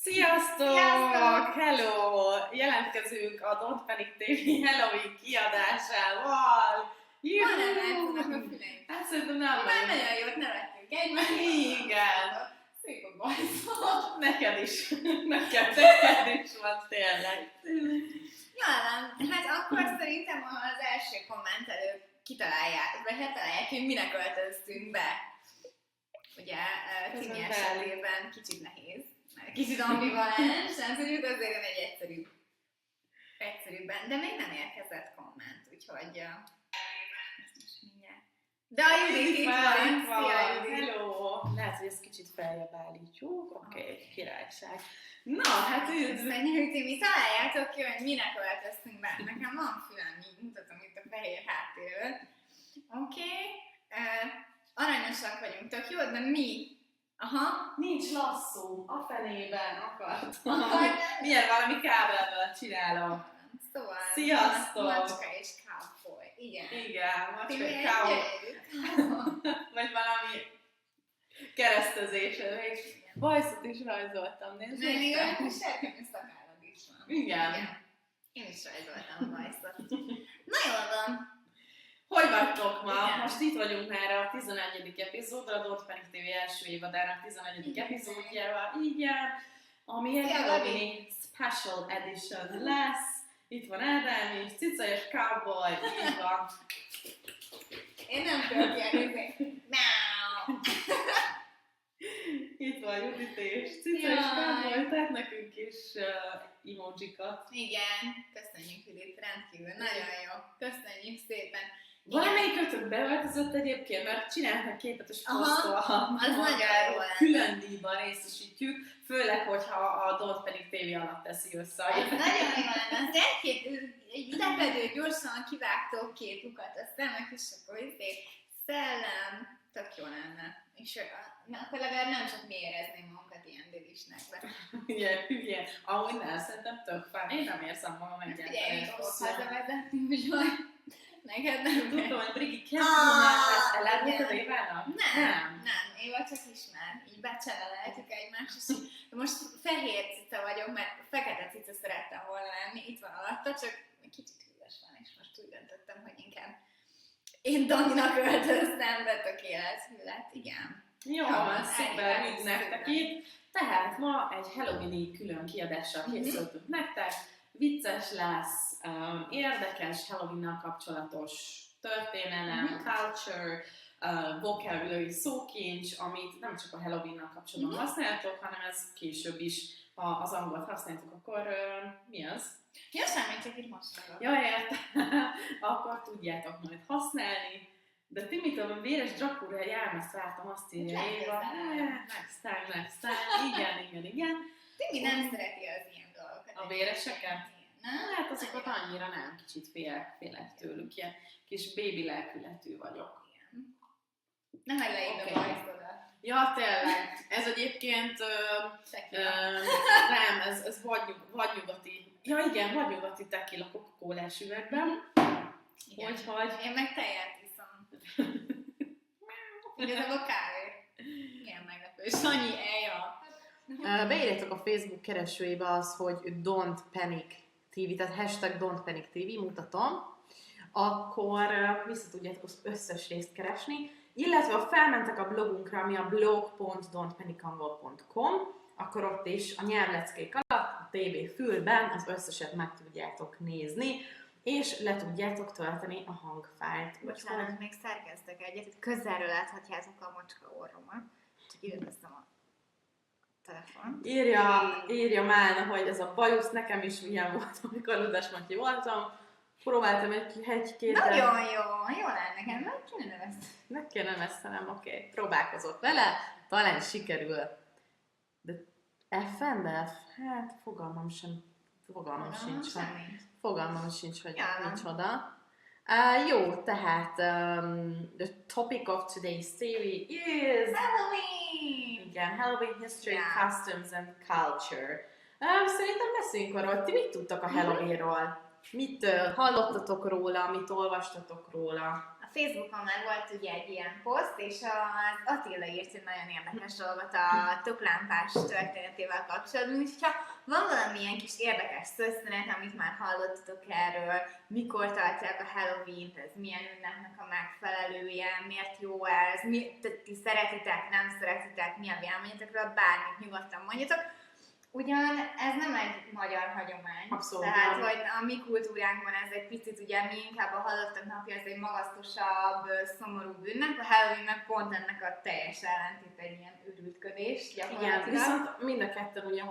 Sziasztok! Sziasztok! Hello! Jelentkezünk a Don't Panic TV Halloween kiadásával! Van-e látszanak a füleim? Hát szerintem nem Már vagyunk. nagyon jót nevettünk egymást. Igen! Szép a bajszol. Neked is van tényleg. Jól, hát akkor szerintem az első kommentelők kitalálják, vagy hát találják, hogy minek öltöztünk be. Ugye Timi esetében kicsit nehéz. Kicsit ambivalens, nem tudjuk, azért egy egyszerűbben, de még nem érkezett komment, úgyhogy de a Judit itt van. Szia, Judit! Hello! Lehet, hogy ezt kicsit feljebb állítjuk. Oké, királyság. Na, hát Köszönjük, Timi, találjátok ki, hogy minek öltöztünk be. Nekem van fülem, így mutatom itt a fehér háttérről. Oké. Aranyosak vagyunk, tök jó, de mi? Aha. Nincs lasszó, a fenében akartam. Milyen valami kábelből csinálom. Szóval, sziasztok! Macska és cowboy. Igen. Igen, macska és cowboy. Vagy valami keresztezés. Bajszot is rajzoltam, nézd. De még olyan serkemű szakállad is van. Igen. Én is rajzoltam a bajszot. Na jól van. Hogy vagytok ma? Igen. Most itt vagyunk már a 11. epizódra, a Don't Panic TV első évadának 11. epizódjával. Igen. Ami egy Halloween Special Edition lesz. Itt van Ádám is, cica és cowboy, így van. Én nem tudok ilyen Itt van Judit és cica és cowboy, tehát nekünk is emojikat. Igen, köszönjük Judit, rendkívül, nagyon jó. Köszönjük szépen. Valamelyik beöltözött egyébként, mert csinálnak képet és posztol, az nagyon jó. Külön díjban részesítjük, főleg, hogyha a Don't Panic TV alatt teszi össze. Ez nagyon jó lenne. Az egy lepedő gyorsan kivágtó két lukat a szemek, és akkor szellem, tök jó lenne. És akkor legalább nem csak mi érezném magunkat ilyen délisnek. Ugye, hülye. Ahogy nem, szerintem tök fán. Én nem érzem magam egyáltalán. Ugye, én fogok hazavezetni, úgyhogy neked nem kell. Tudom, hogy Brigi kezdően elárultad Évának? Nem, Éva csak ismer. Így becseleleltük egymást, és most fehér cica vagyok, mert fekete cica szerettem volna lenni, itt van alatta, csak kicsit hűvös van, és most úgy döntöttem, hogy inkább én Daninak öltöztem be tökélet hűlet, igen. Jó, szuper, üdv nektek itt. Tehát ma egy Halloween-i külön kiadással készültünk nektek. Vicces lesz, érdekes Halloween-nal kapcsolatos történelem, culture, vocabulary, szókincs, amit nem csak a Halloween-nal kapcsolatban használtok, hanem ez később is, ha az angolt használtuk, akkor mi az? Ja, semmit, csak itt használok. Ja, értem. Akkor tudjátok majd használni. De Timitől a véres Dracula jelmezt vártam, azt írja Éva. Next time. Igen. Timi nem szereti az ilyen dolgokat. A véreseket? Nem? Hát azokat annyira nem, kicsit félek tőlük. Ilyen kis baby lelkületű vagyok. Igen. Nem meg leírd a bajszodat. Ja, tényleg. Ez egyébként nem, ez vadnyugati. Ja igen, vadnyugati tequila Coca-Colás üvegben. Úgyhogy... Én meg tejet iszom. Igazából kávé. Ilyen meglepő. Sanyi, elja. Beírjátok a Facebook keresőjébe az, hogy Don't Panic TV, tehát hashtag Don't Panic TV, mutatom, akkor vissza tudjátok az összes részt keresni, illetve ha felmentek a blogunkra, ami a blog.don'tpanicangol.com, akkor ott is a nyelvleckék alatt, a TV fülben az összeset meg tudjátok nézni, és le tudjátok tölteni a hangfájlt. Bocsánat, még szerkeztek egyet, itt közelről láthatjátok a macska orromat. Csak ide teszem a telefon. Írja Málna, hogy ez a bajusz nekem is ilyen volt, amikor Ludasmatyi voltam. Próbáltam egy-két... Nagyon jó lenne nekem, meg kéne növesztenem, oké. Próbálkozott vele, talán sikerül. De F-en? Hát fogalmam sincs, hogy micsoda. Jó, tehát the topic of today's series is Halloween! Igen, Halloween history, customs and culture. Szerintem beszéljünk arról, hogy ti mit tudtak a Halloweenról? Mit hallottatok róla, mit olvastatok róla? A Facebookon már volt ugye egy ilyen poszt, és az Attila írt egy nagyon érdekes dolgot a töklámpás történetével kapcsolatban, úgyhogy ha van valamilyen kis érdekes történet, amit már hallottatok erről, mikor tartják a Halloween-t, ez milyen ünnepnek a megfelelője, miért jó ez, ti szeretitek, nem szeretitek, mi a véleményetekről, bármit nyugodtan mondjatok. Ugyan ez nem egy magyar hagyomány. Abszolút. Tehát, hogy a mi kultúránkban ez egy picit, ugye mi inkább a halottak napja, ez egy magasztosabb, szomorúbb ünnep, a Halloween meg pont ennek a teljes ellentét, egy ilyen őrültködés gyakorlatilag. Igen, viszont mind a ketten ugye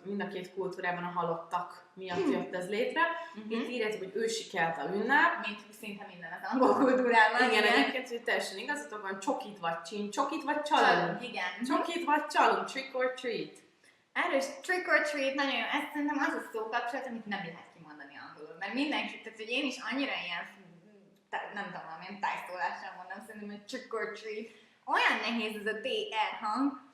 mind a két kultúrában a halottak miatt jött ez létre. Itt írjátok, hogy ősi kelta ünnep. Mint szinte minden az angol kultúrában. Igen, egyébként, hogy teljesen igazatok van, csokit vagy csin, csokit vagy csalunk. Igen. Csokit vagy csalunk, trick or treat. Erős trick or treat, nagyon jó, ez szerintem az a szókapcsolat, amit nem lehet kimondani angolul, mert mindenki, tehát hogy én is annyira ilyen, nem tudom, valamilyen tájszólással mondom, szerintem, hogy trick or treat, olyan nehéz ez a TR hang,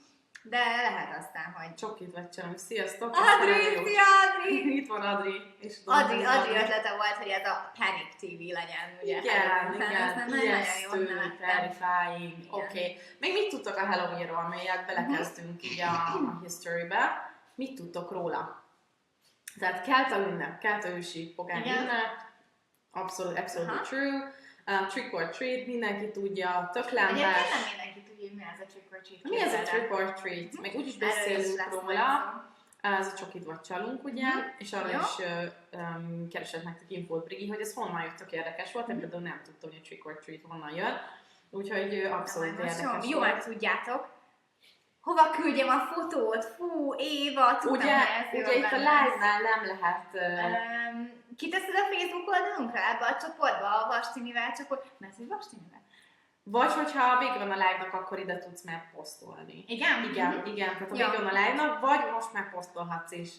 de lehet aztán, hogy... Csokit vagy csalunk, sziasztok! Adri, szia Adri! Itt van Adri. És Adri ötlete volt, hogy ez a Panic TV legyen, ugye? Igen, ijesztő, terrifying, oké. Még mit tudtok a Halloweenról, amelyet belekezdünk így a historybe? Mit tudtok róla? Tehát kelta ünnep, kelta ősi pogány ünnep, absolutely true. Trick or treat, mindenki tudja, töklámpás. Egyébként nem mindenki tudja, hogy mi az a trick or treat. Mi ez a trick or treat? Meg úgyis beszélünk róla. Ez a csokit vagy csalunk, ugye? És arra is keresett nektek infót, Brigi, hogy ez honnan jött, tök érdekes volt, én például nem tudtam, hogy a trick or treat honnan jön. Úgyhogy abszolút érdekes volt. Jól tudjátok. Hova küldjem a fotót? Fú, Éva, tudtam, ugye itt a live-nál nem lehet... Kiteszed a Facebook oldalunkra ebbe a csoportba, a Vastinivel csoport? Mert ez Vastinivel. Vagy hogyha vége van a live-nak, akkor ide tudsz megposztolni. Igen? Igen, tehát a vége van a live-nak, vagy most megposztolhatsz is.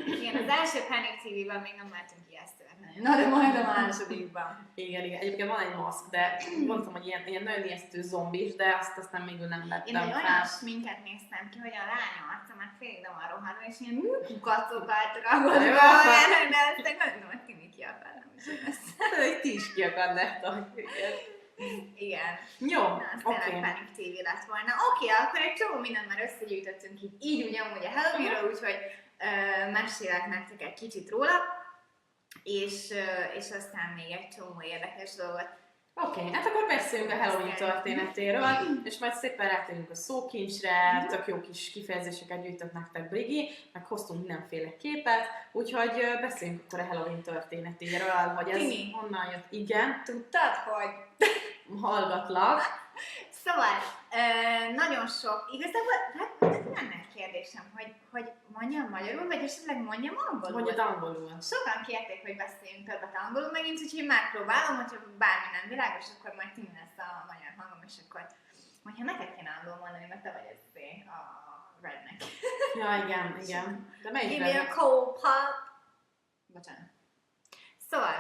Igen, az első Panic TV-ben még nem lehetünk ijesztőek. Na, de majd a másodikban. Igen. Egyébként van egy maszk, de mondtam, hogy ilyen nagyon ijesztő zombis, de azt nem végül nem vettem fel. Én egy olyan sminket néztem ki, hogy a lány arca már félig nem arról hadva, és ilyen kukacokat ragadva, de aztán gondolom, hogy Timi ki akar, nem is ezt. Hát, ti is ki akarnátok. Igen. Jó, na, az tényleg Panic TV lett volna. Oké, akkor egy csomó mindent már összegyűjtöttünk így ugyanúgy a Halloweenról, úgyhogy mesélek nektek egy kicsit róla, és aztán még egy csomó érdekes dolgot. Oké, hát akkor beszéljünk a Halloween történetéről, és majd szépen rátérünk a szókincsre, tök jó kis kifejezéseket gyűjtött nektek Brigi, meg hoztunk mindenféle képet, úgyhogy beszéljünk akkor a Halloween történetéről, hogy ez Tini, honnan jött. Igen. Tudtad, hogy... Hallgatlak. Szóval, nagyon sok, igazából, hát lenne egy kérdésem, hogy mondjam magyarul, vagy esetleg mondjam angolul? Mondjad angolul. Sokan kérték, hogy beszéljünk többet angolul megint, úgyhogy megpróbálom, hogyha bármi nem világos, akkor majd Timi lesz a magyar hangom, és akkor, hogyha neked kéne angolul mondani, mert te vagy ez a redneck. Ja, igen. De melyik Give me a cold pop. Bocsánat. Szóval,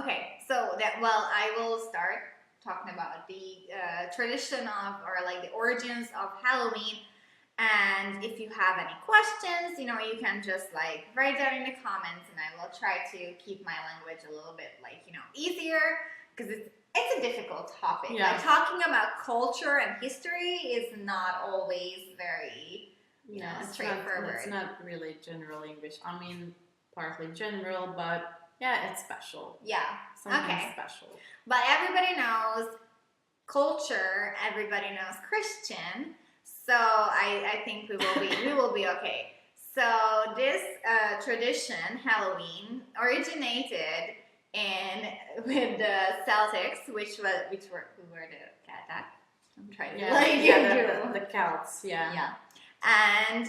okay, so I will start talking about the tradition of, or like the origins of Halloween. And if you have any questions, you can just like write down in the comments, and I will try to keep my language a little bit easier, because it's a difficult topic. Yeah. Like talking about culture and history is not always very, straightforward. It's not really general English. I mean, partly general, but yeah, it's special. Yeah. Something special. But everybody knows culture. Everybody knows Christian. So I think we will be okay. So this tradition, Halloween, originated with the Celtics, who were the Celtic. I'm trying to the Celts, yeah. And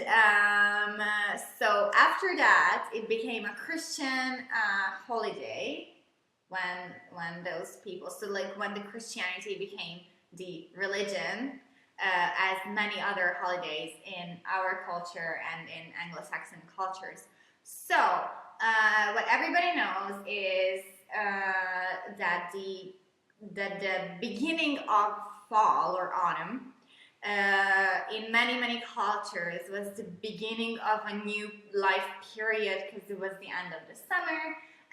so after that, it became a Christian holiday when those people, so like when the Christianity became the religion, as many other holidays in our culture and in Anglo-Saxon cultures. So what everybody knows is that the beginning of fall or autumn in many cultures was the beginning of a new life period, because it was the end of the summer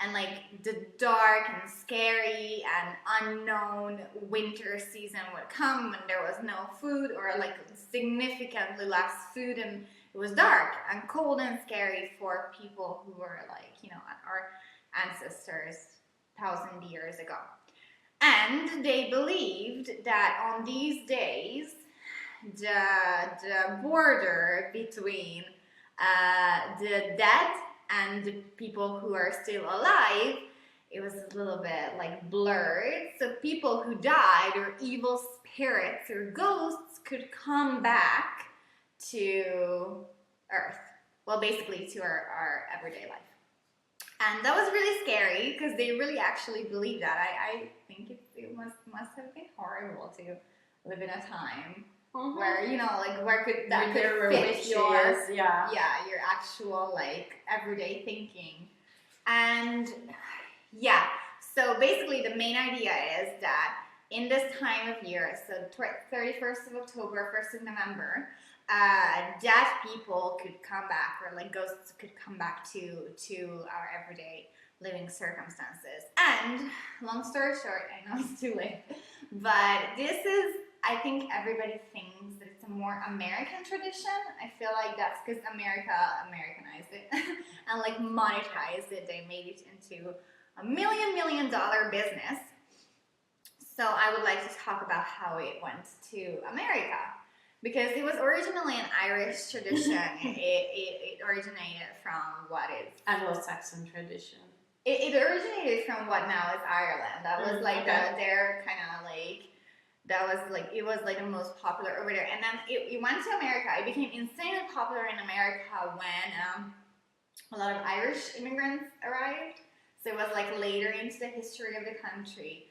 and like the dark and scary and unknown winter season would come when there was no food or like significantly less food, and it was dark and cold and scary for people who were like, you know, our ancestors 1,000 years ago. And they believed that on these days, the border between the dead and the people who are still alive, it was a little bit like blurred. So people who died, or evil spirits or ghosts, could come back to Earth. Well, basically to our everyday life. And that was really scary because they really actually believed that. I think it must have been horrible to live in a time where, you know, like where could that could fit your your actual like everyday thinking. And yeah, so basically the main idea is that in this time of year, so 31st of October, 1st of November, dead people could come back, or like ghosts could come back to our everyday living circumstances. And long story short, I know it's too late, but this is, I think everybody thinks that it's a more American tradition. I feel like that's because America Americanized it and like monetized it. They made it into a $1 million business. So I would like to talk about how it went to America. Because it was originally an Irish tradition. It originated from what is... Anglo-Saxon tradition. It originated from what now is Ireland. That was like their kind of like... That was like... It was like the most popular over there. And then it went to America. It became insanely popular in America when a lot of Irish immigrants arrived. So it was like later into the history of the country.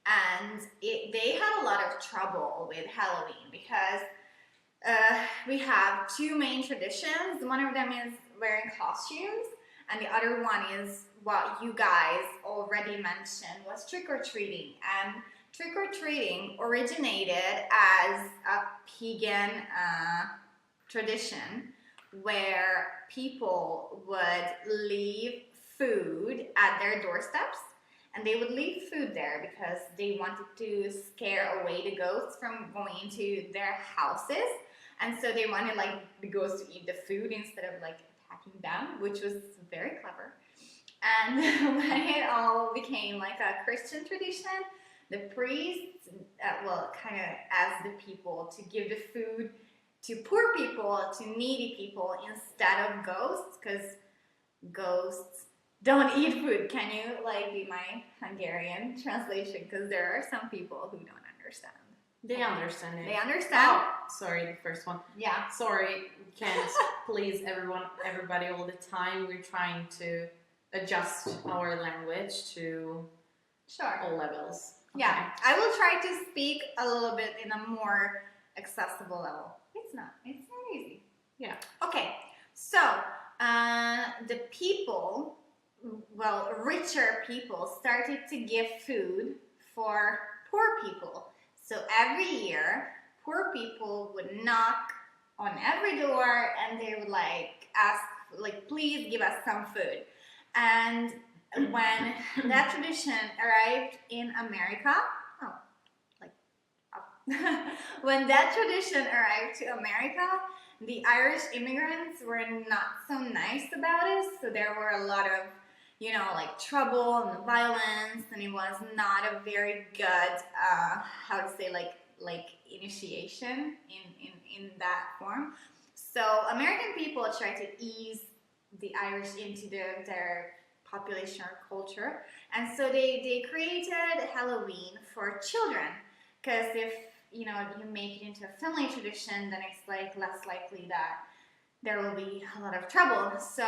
And they had a lot of trouble with Halloween because... we have two main traditions. One of them is wearing costumes, and the other one is what you guys already mentioned, was trick-or-treating. And trick-or-treating originated as a pagan tradition where people would leave food at their doorsteps, and they would leave food there because they wanted to scare away the ghosts from going into their houses. And so they wanted like the ghosts to eat the food instead of like attacking them, which was very clever. And when it all became like a Christian tradition, the priests, kind of asked the people to give the food to poor people, to needy people, instead of ghosts, because ghosts don't eat food. Can you like be my Hungarian translation? Because there are some people who don't understand. They understand it. They understand. Oh, sorry, the first one. Yeah. Sorry, can't please everybody all the time. We're trying to adjust our language to all levels. Okay. Yeah, I will try to speak a little bit in a more accessible level. It's not easy. Yeah. Okay, so the people, richer people started to give food for poor people. So every year, poor people would knock on every door and they would like ask, like, please give us some food. And when that tradition arrived in America, when that tradition arrived to America, the Irish immigrants were not so nice about it. So there were a lot of, like trouble and violence, and it was not a very good, initiation in that form. So American people tried to ease the Irish into their population or culture, and so they created Halloween for children, because if you make it into a family tradition, then it's like less likely that there will be a lot of trouble. So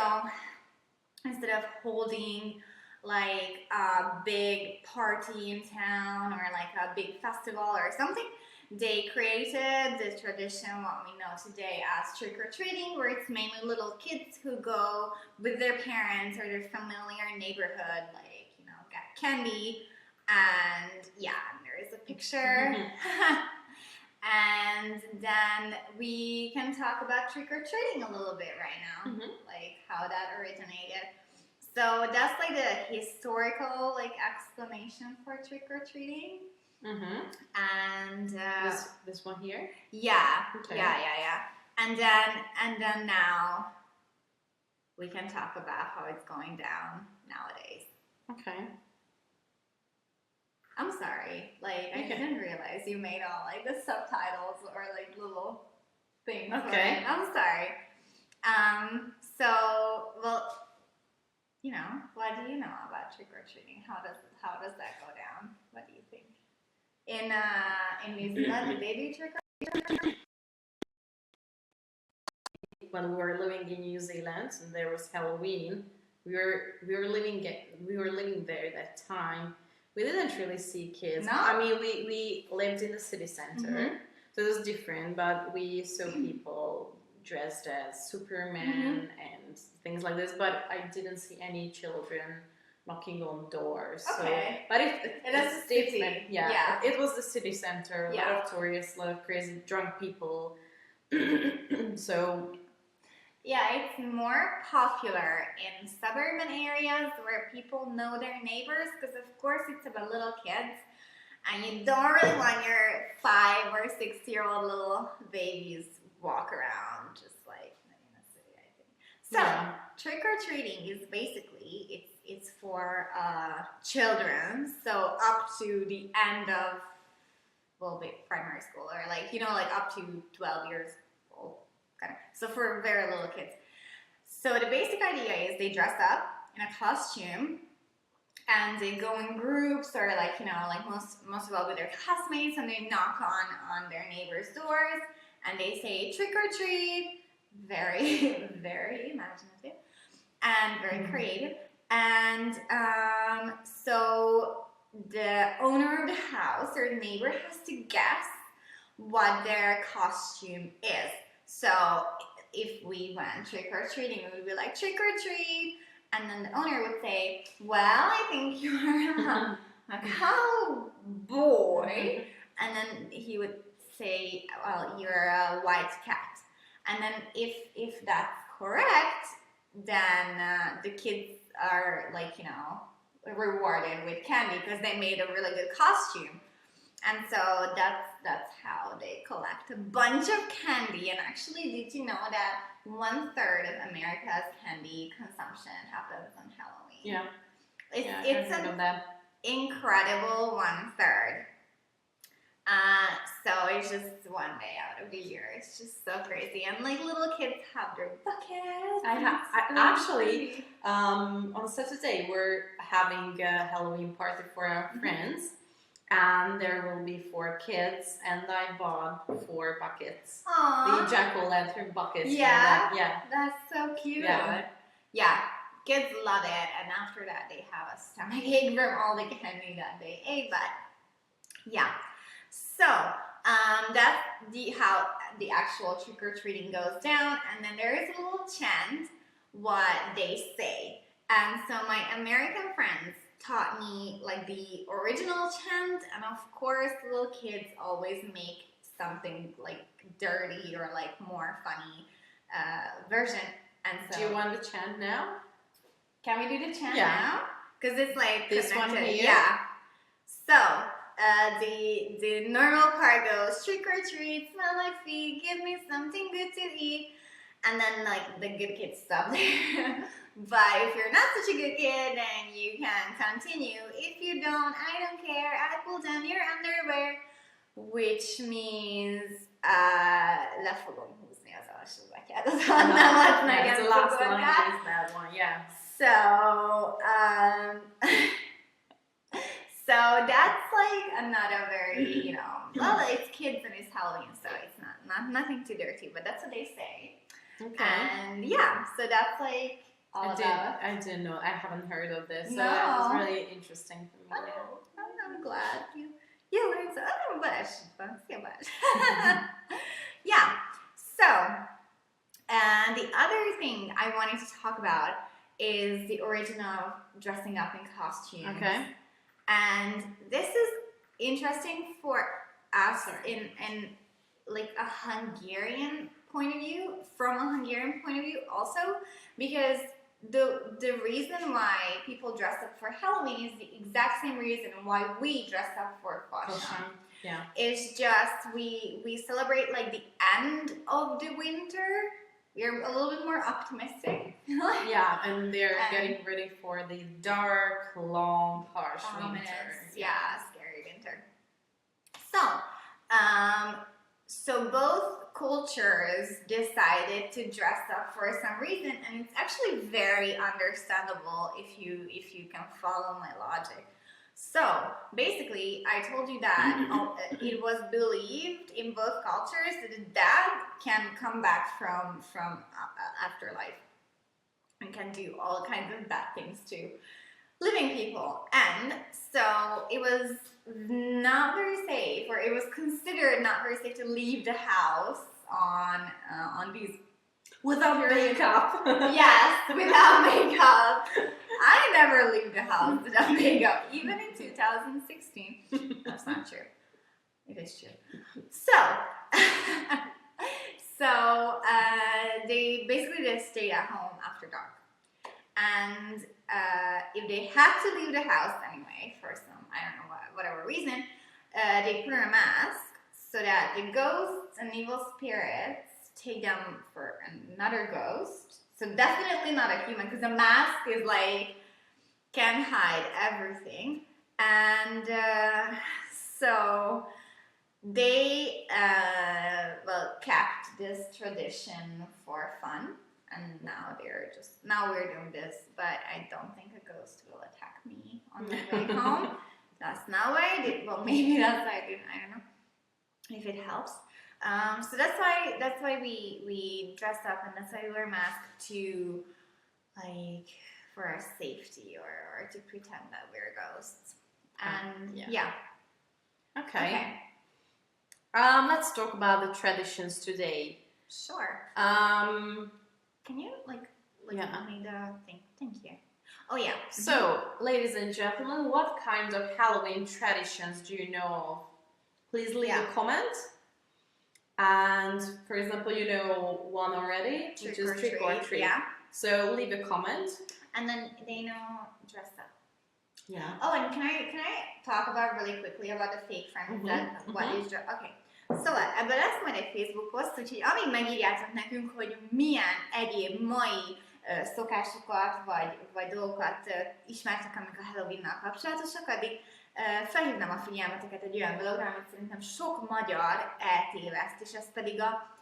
instead of holding like a big party in town or like a big festival or something, they created the tradition, what we know today as trick-or-treating, where it's mainly little kids who go with their parents or their familiar neighborhood, get candy, and there is a picture. And then we can talk about trick-or-treating a little bit right now, like how that originated. So that's like the historical like explanation for trick or treating. And this one here. Yeah, Okay. yeah. And then now we can talk about how it's going down nowadays. Okay. I'm sorry, like I didn't realize you made all like the subtitles or like little things. Okay. I'm sorry. So well, you know, what do you know about trick or treating? How does that go down? What do you think? In New Zealand, did they do trick or treating? When we were living in New Zealand and there was Halloween, we were living there that time. We didn't really see kids. No? I mean, we lived in the city center, so it was different. But we saw people dressed as Superman and things like this. But I didn't see any children knocking on doors. Okay. So, but it's different. City. Yeah. It was the city center. A lot of tourists, a lot of crazy drunk people. So. Yeah, it's more popular in suburban areas where people know their neighbors because, of course, it's about little kids. And you don't really want your 5 or 6-year-old little babies walk around just like in the city, I think. So, trick-or-treating is basically, it's for children. So, up to the end of, primary school or like, like up to 12 years old. So for very little kids. So the basic idea is they dress up in a costume and they go in groups or like, like most of all with their classmates, and they knock on their neighbors' doors and they say trick or treat. Very, very imaginative and very creative. And so the owner of the house or the neighbor has to guess what their costume is. So if we went trick-or-treating, we would be like, trick or treat. And then the owner would say, well, I think you're a cowboy. And then he would say, well, you're a white cat. And then if that's correct, then the kids are like, rewarded with candy because they made a really good costume. And so that's how they collect a bunch of candy. And actually, did you know that 1/3 of America's candy consumption happens on Halloween? Yeah. It's an incredible 1/3. So it's just one day out of the year. It's just so crazy. And like little kids have their buckets. Actually, on Saturday, we're having a Halloween party for our friends. And there will be 4 kids, and I bought 4 buckets. Aww. The jack-o'-lantern buckets. Yeah, that's so cute. Yeah, kids love it, and after that they have a stomachache from all the candy that they ate. But yeah, so that's how the actual trick or treating goes down, and then there is a little chant what they say. And so my American friends taught me like the original chant, and of course little kids always make something like dirty or like more funny version. And so do you want the chant now? Can we do the chant now? Because it's like this connected. one here. Yeah. So the normal part goes trick or treat, smell my feet, give me something good to eat, and then like the good kids stop there. But if you're not such a good kid, then you can continue. If you don't, I don't care. I pull down your underwear, which means le fogom húzni az alsógatyád. Az annamat meg the last one is that one, yeah. So, so that's like another very, well, it's kids and it's Halloween, so it's not nothing too dirty, but that's what they say. Okay. And yeah, so that's like I didn't know. I haven't heard of this, so No. that was really interesting for me. Oh, I'm glad you learned so. Oh, but yeah. So, and the other thing I wanted to talk about is the origin of dressing up in costumes. Okay. And this is interesting for us in like a Hungarian point of view, from a Hungarian point of view also, because the reason why people dress up for Halloween is the exact same reason why we dress up for fashion. Yeah. It's just we celebrate like the end of the winter. We're a little bit more optimistic. Yeah, and they're getting ready for the dark, long, harsh winter. Yeah, scary winter. So both cultures decided to dress up for some reason, and it's actually very understandable if you can follow my logic. So basically, I told you that it was believed in both cultures that the dead can come back from afterlife and can do all kinds of bad things to living people, and so it was not very safe, or it was considered not very safe to leave the house on these without makeup. Yes, without makeup. I never leave the house without makeup, even in 2016. That's not true. It is true. So they basically just stayed at home after dark, and if they had to leave the house anyway for some, I don't know, whatever reason, they put on a mask so that the ghosts and evil spirits take them for another ghost. So definitely not a human, because a mask is like, can hide everything. And so they kept this tradition for fun. And now we're doing this, but I don't think a ghost will attack me on my way home. That's not what I did. Well, maybe that's what I did. I don't know if it helps. So that's why we dress up, and that's why we wear masks to, like, for our safety or to pretend that we're ghosts. And yeah. Okay. Let's talk about the traditions today. Sure. Can you like me the thing? Thank you. Oh yeah. So, ladies and gentlemen, what kind of Halloween traditions do you know of? Please leave a comment. And for example, you know one already, which is trick or treat. Yeah. So leave a comment. And then they know dress up. Yeah. Oh, and can I talk about really quickly about the fake friends that what is dress? Okay. Szóval ebből lesz majd egy Facebook poszt, úgyhogy amíg megírjátok nekünk, hogy milyen egyéb mai szokásokat vagy dolgokat ismertek, amik a Halloweennal kapcsolatosak, addig felhívnám a figyelmeteket egy olyan dologra, amit szerintem sok magyar eltéveszt, és ez pedig a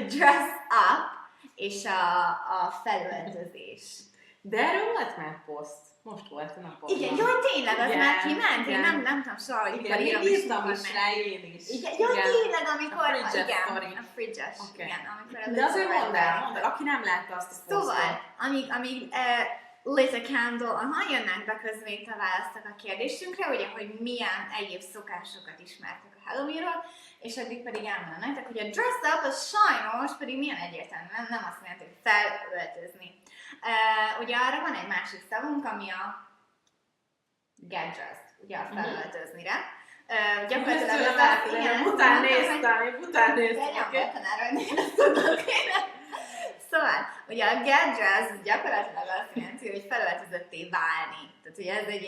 dress up és a felöltözés. De erről volt már poszt. Most volt a napon. Igen, jó, tényleg, az már kiment? Én nem tudom soha, hogy igen, írom, írtam is rá én is. Igen, jó, tényleg, amikor... A fridges, igen, amikor... De azért mondd el, aki nem látta azt a posztot. Szóval, amíg lit a candle, jönnek be közben itt a választok a kérdésünkre, ugye, hogy milyen egyéb szokásokat ismertek a Halloweenról, és addig pedig elmondom nektek, hogy a dress up az sajnos pedig milyen egyértelműen nem azt jelenti, hogy felöltözni. Ugye arra van egy másik szavunk, ami a get dressed, ugye a felöltöznire. Gyakorlatilag az azt, igen, után néztem. De nyomottan erről, hogy én ezt tudok. Szóval, ugye a get dressed gyakorlatilag azt jelenti, hogy felöltözötté válni. Tehát ugye ez egy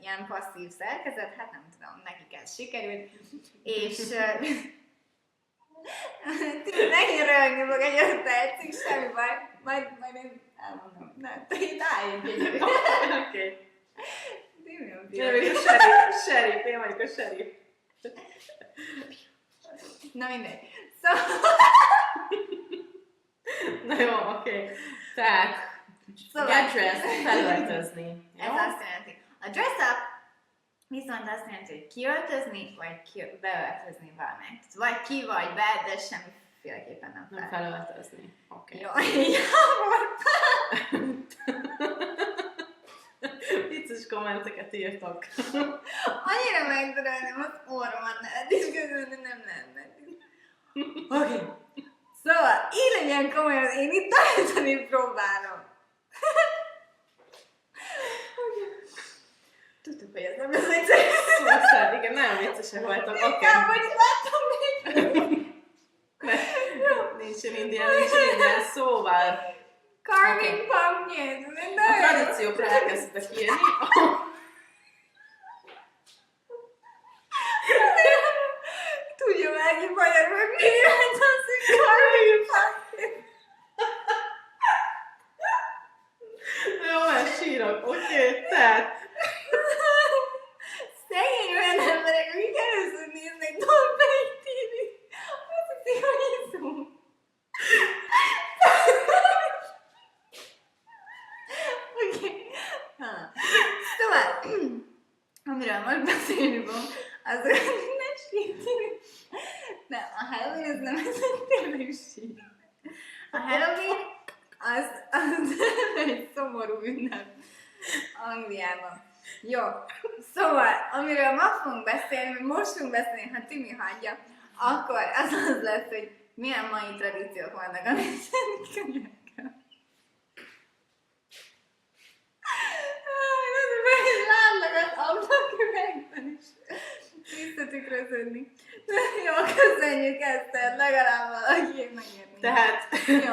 ilyen passzív szerkezet, hát nem tudom, nekik ez sikerült. És nehéz röhögni fog egy 5 percig, semmi baj. Majd én elmondom. Nem, itt álljunk egyébként. Oké. Én vagyok a sheriff, én vagyok a sheriff. Na mindegy. Szóval... Na jó, oké. Tehát, get dressed, felöltözni. Ez azt jelenti. A dress up viszont azt jelenti, hogy kiöltözni, vagy beöltözni valamit. Vagy ki vagy be, de semmiféleképpen nem felöltözni. Oké. Jó, Vicces kommenteket írtok. Annyira megdörölném az orromat, és közülni nem lenne. Oké. Szóval, így legyen komolyan, én itt tanítani próbálom. Tudtuk, hogy ez nem lesz vicces. Szóval, igen, nagyon viccesek voltak. Oké. Inkább, hogy láttam még. Nincsen indián. Szóval, Carving Oké. pumpkins. A tradíciókra elkezdtek írni. Tudja meg, magyarul, hogy mi jelent az, hogy carving pumpkins. Jó, mert sírok. Oké, tehát... Szegény olyan emberek, akik először néznek Dolphin TV-t. Azt hiszik, hogy iszunk. Oké. Szóval, amiről most beszélni fogunk, az a meséltünk. Nem, a Halloween az nem ez a tényleg sír. A Halloween az egy szomorú ünnep Angliában. Jó, szóval, amiről ma fogunk beszélni, most fogunk beszélni, ha Timi hagyja, akkor az lesz, hogy milyen mai tradíciók vannak a könyvekkel. Látnak az ablaküvegben is visszatükröződni. Jó, köszönjük ezt, tehát legalább valaki megérni. Tehát, Jó.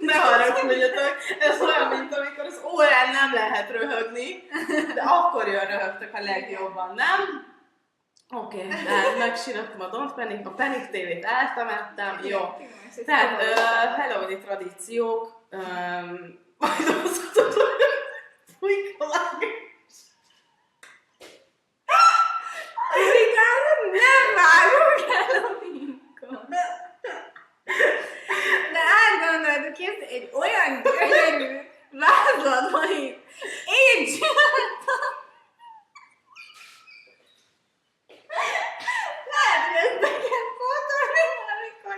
ne haragudjatok, ez olyan, mint amikor az órán nem lehet röhögni, de akkor jön röhögtök a legjobban, nem? Oké, tehát megsírottam a Don't Panic, a Panic TV-t eltemettem, jó. Tehát Halloween tradíciók, majd az Nem vágunk Halloween-kor. De átgondolod, kész egy olyan gyönyörű vázlat van itt. Én csináltam. Lehet, hogy ezt be kell pótolni, amikor...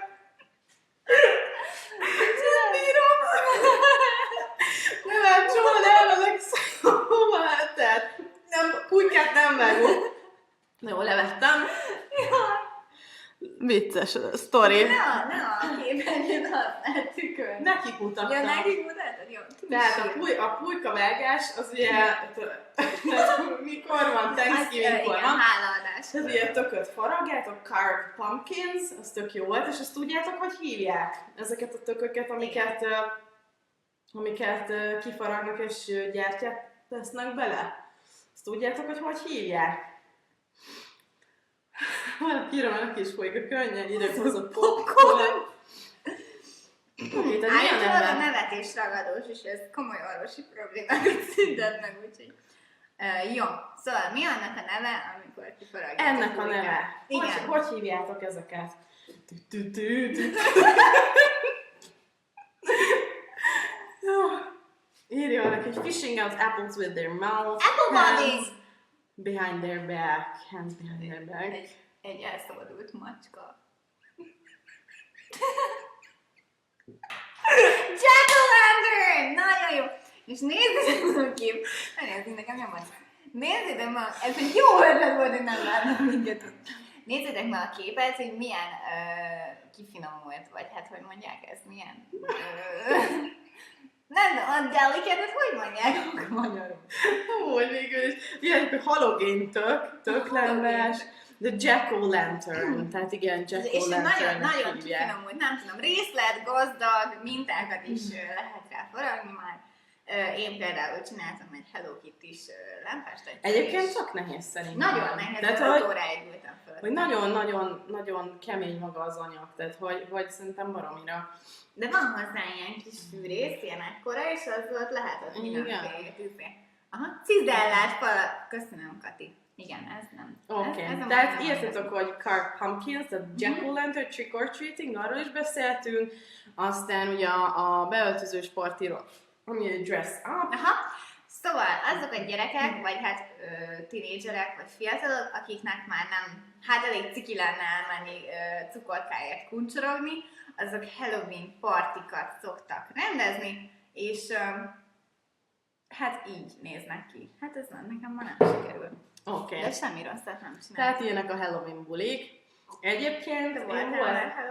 Nem bírom. Nem, soha nem ezek szóval, tehát pulykát nem vágok. Jó, levettem. Jaj. Vicces a sztori. Ne a képernyőn használt tükör. Nekik mutattam. Ja, nekik mutatod? Jó. Tehát a pulykavágás az ugye, mikor van, Thanksgiving-kor igen, van. hálaadás. Ez ugye tököt faragjátok, carved pumpkins, az tök jó volt, és azt tudjátok, hogy hívják ezeket a tököket, amiket kifaragnak és gyertyát tesznek bele? Azt tudjátok, hogy hívják? Valaki írom, is folyik a könnyen, ideghozott popcorn. Állítólag a nevetés ragadós, és ez komoly orvosi problémákat szüntet meg, úgyhogy... jó, szóval mi annak a neve, amikor kifaragják? Ennek a neve. Igen. Hogy hívjátok ezeket? Jó. Írja valaki, hogy fishing out apples with their mouth. Apple budding! Behind their back. Hands behind their back. Egy elszabadult macska. Jack-o'-lantern! Nagyon jó! És nézzétek meg a kép. Nézzétek, nekem nem az. Nézzétek meg, ez egy jó ötlet volt, hogy nem látom minket. Nézzétek meg a képet, hogy milyen kifinomult, vagy hát hogy mondják ezt, milyen... nem, a delicate-et hogy mondják magyarul? Hogy végül is. Ilyen halogén töklemves. The jack-o'-lantern. Tehát igen, jack-o'-lantern. És nagyon kifinomult, nem tudom, részlet, gazdag, mintákat is lehet rá faragni már. Én például csináltam egy Hello Kitty-s lámpást. Egyébként csak nehéz szerintem. Nagyon nehéz, tehát, 5 óráig ültem föl. Hogy nagyon-nagyon kemény maga az anyag, tehát hogy szerintem baromira. De van hozzá ilyen kis fűrész, ilyen ekkora, és az volt lehet ott mindenféle. Aha, cizellás falat. Köszönöm, Kati. Igen, ez nem. Oké, tehát írtatok, hogy carved pumpkins, a jack-o'-lantern, trick or treating, arról is beszéltünk, aztán ugye a beöltözős partiról, ami egy dress up. Aha, szóval azok a gyerekek, vagy hát tinédzserek, vagy fiatalok, akiknek már nem, hát elég ciki lenne elmenni cukorkáért kuncsorogni, azok Halloween partikat szoktak rendezni, és hát így néznek ki. Hát ez nem, nekem ma nem sikerül. Oké. De semmi rosszat nem csináltam. Tehát ilyenek a Halloween bulik. Egyébként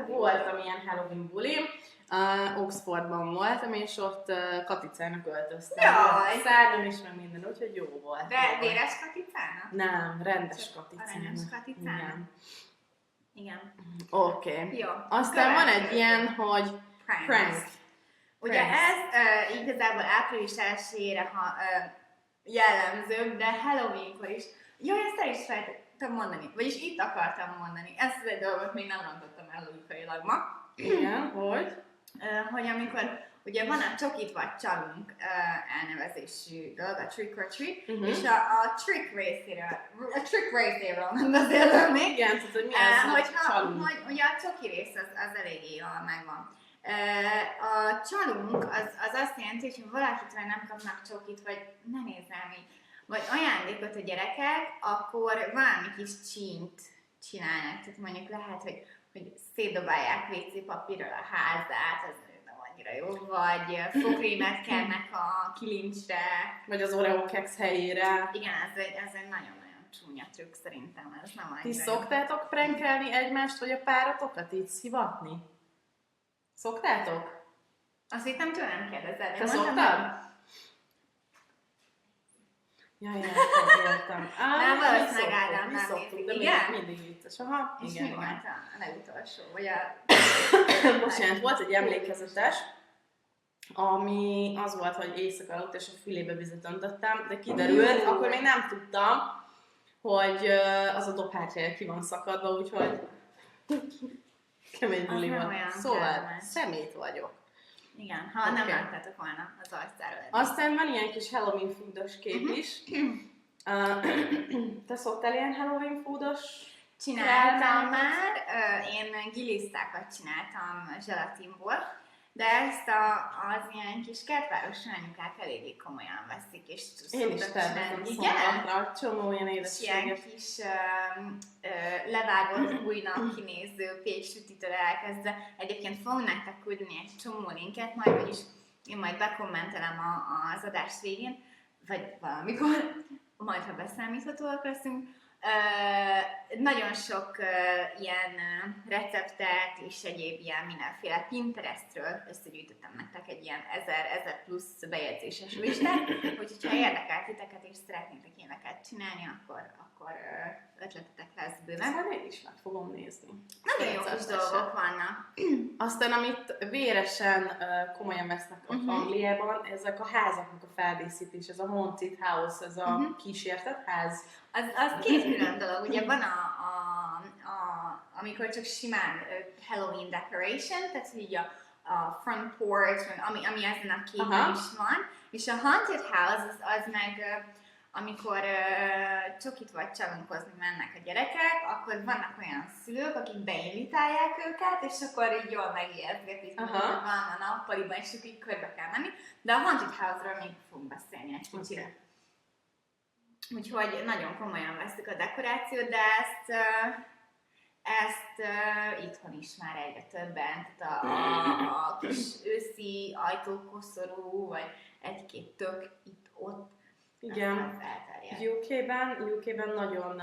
voltam ilyen Halloween bulim. Oxfordban voltam, és ott katicának öltöztem. Jaj! Szárnyam is, meg minden, úgyhogy jó volt. De véres katicának? Nem, rendes katicának. Rendes katicának? Igen. Oké. Jó. Aztán van egy ilyen, hogy prank. Ugye ez igazából április 1-ére jellemző, de Halloweenkor is. Jó, ezt el is feltettem mondani, vagyis itt akartam mondani. Ezt egy dolgot még nem rontottam el logikailag ma. Igen, hogy? Hogy amikor ugye van a csokit vagy csalunk elnevezésű dolog, a trick or treat, és a trick részéről nem beszélünk még. Igen, tehát hogy mi az a csalunk? Hogy ugye a csoki rész az eléggé jól megvan. A csalunk az azt jelenti, hogy ha valakitől nem kapnak csokit, vagy ne nézzem így, vagy ajándékot a gyerekek, akkor valami kis csínt csinálnak. Tehát mondjuk lehet, hogy szétdobálják WC papírral a házát, az nem annyira jó, vagy fogkrémet kennek a kilincsre. Vagy az Oreo keksz helyére. Igen, ez egy nagyon-nagyon csúnya trükk szerintem, ez nem annyira Ti szoktátok prankelni egymást, vagy a páratokat így szivatni? Szoktátok? Azt hittem tőlem kérdezed. Te szoktad? Ja, értem. Nem, valószínűleg Ádám nem szoktuk, de igen? mindig vicces. Aha, és igen. mi volt a legutolsó? Vagy a... Bocsánat, volt egy emlékezetes, ami az volt, hogy éjszaka alatt és a fülébe vizet öntöttem, de kiderült, akkor még nem tudtam, hogy az a dobhártyája ki van szakadva, úgyhogy kemény buli van. Szóval szemét vagyok. Igen, ha nem láttátok volna az arcáról. Aztán van ilyen kis Halloween foodos kép is. Te szoktál ilyen Halloween foodos? Csináltam már, én gilisztákat csináltam zselatinból, de ezt az ilyen kis kertvárosi anyukák eléggé komolyan veszik, és én is tervezem szombathra, csomó ilyen édességet. Ilyen kis levágott újnak kinéző péksütitől elkezdve. Egyébként fogunk nektek küldeni egy csomó linket, majd vagyis én majd bekommentelem az adás végén, vagy valamikor, majd ha beszámíthatóak leszünk. Nagyon sok ilyen receptet és egyéb ilyen mindenféle Pinterestről összegyűjtöttem nektek egy ilyen 1000 plusz bejegyzéses listát, úgyhogy ha érdekel titeket és szeretnétek ilyeneket csinálni, akkor ötletetek lesz bőven. Szóval én is meg fogom nézni. Nagyon jó kis dolgok vannak. Aztán, amit véresen komolyan vesznek ott Angliában, ezek a házaknak a feldíszítés, ez a haunted house, ez a kísértett ház. Az két külön dolog, ugye van amikor csak simán Halloween decoration, tehát így a front porch, ami ezen a képen is van, és a haunted house az meg amikor csokit vagy csalunkozni mennek a gyerekek, akkor vannak olyan szülők, akik beinvitálják őket, és akkor így jól megijesztgetik, hogy van a nappaliban, és így körbe kell menni, de a haunted house-ról még fogunk beszélni egy kicsit. Okay. Úgyhogy nagyon komolyan veszük a dekorációt, de ezt itthon is már egyre többen, tehát a kis őszi ajtókoszorú, vagy egy-két tök itt-ott. Igen, UK-ben nagyon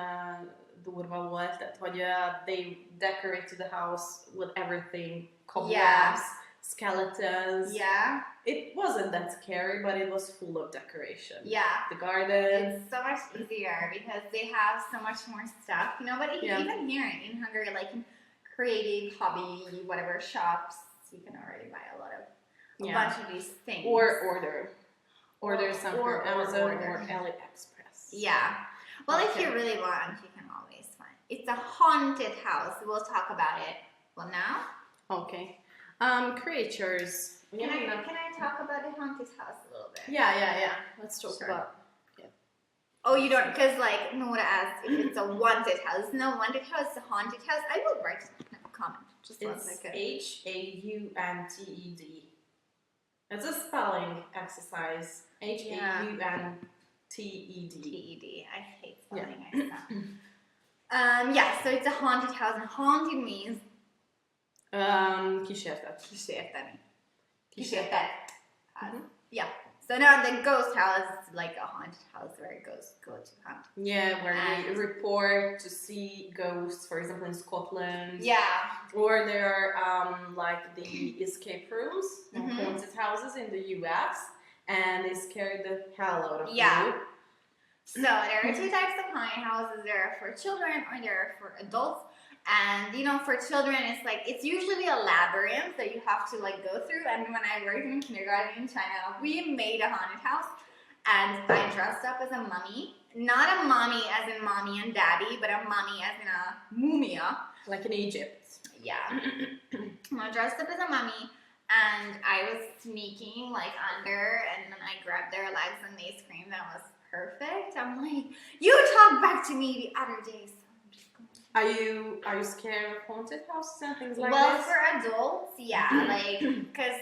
durva volt, tehát hogy they decorated the house with everything, cobwebs, skeletons. Yeah. It wasn't that scary, but it was full of decoration. Yeah. The garden. It's so much easier because they have so much more stuff, you know, but even here in Hungary, like in creative hobby, whatever shops, you can already buy a bunch of these things. Order some from Amazon or AliExpress. Yeah. Well, if you really want, you can always find. It's a haunted house. We'll talk about it. Well, now? Okay. Creatures. Can I talk about the haunted house a little bit? Yeah. Let's talk about it. Oh, you don't? Because, like, Nora asked if it's a wanted house. No, wanted house is a haunted house. I will write a comment. Just it's HAUNTED. It's a spelling exercise. HAUNTED. TED. I hate spelling exercise. So it's a haunted house. And haunted means... kísértet. Kísértet. Yeah. So now the ghost house is like a haunted house where ghosts go to hunt. Yeah, where they report to see ghosts, for example, in Scotland. Yeah. Or there are like the escape rooms, haunted houses in the US, and they scare the hell out of you. So there are two types of haunted houses. There are for children or there are for adults. And you know, for children, it's usually a labyrinth that you have to like go through. And when I worked in kindergarten in China, we made a haunted house, and I dressed up as a mummy. Not a mommy as in mommy and daddy, but a mummy as in a mumia. Like in Egypt. Yeah. I dressed up as a mummy, and I was sneaking like under, and then I grabbed their legs and they screamed. That was perfect. I'm like, you talked back to me the other day, so I'm just going. Are you scared of haunted houses and things like Well, this? for adults, yeah, like, because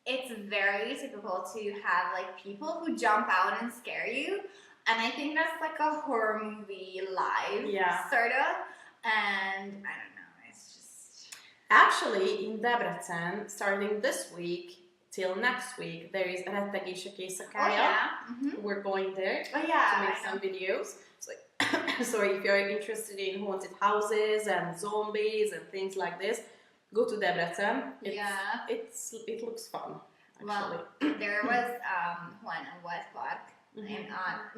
it's very typical to have like people who jump out and scare you, and I think that's like a horror movie live, sort of. And I don't know, it's just Actually, in Debrecen, starting this week till next week, there is Rettegések éjszakája. We're going there to make some videos. So if you're interested in haunted houses and zombies and things like this, go to Debrecen. It looks fun. Actually. Well, there was one in West Park. And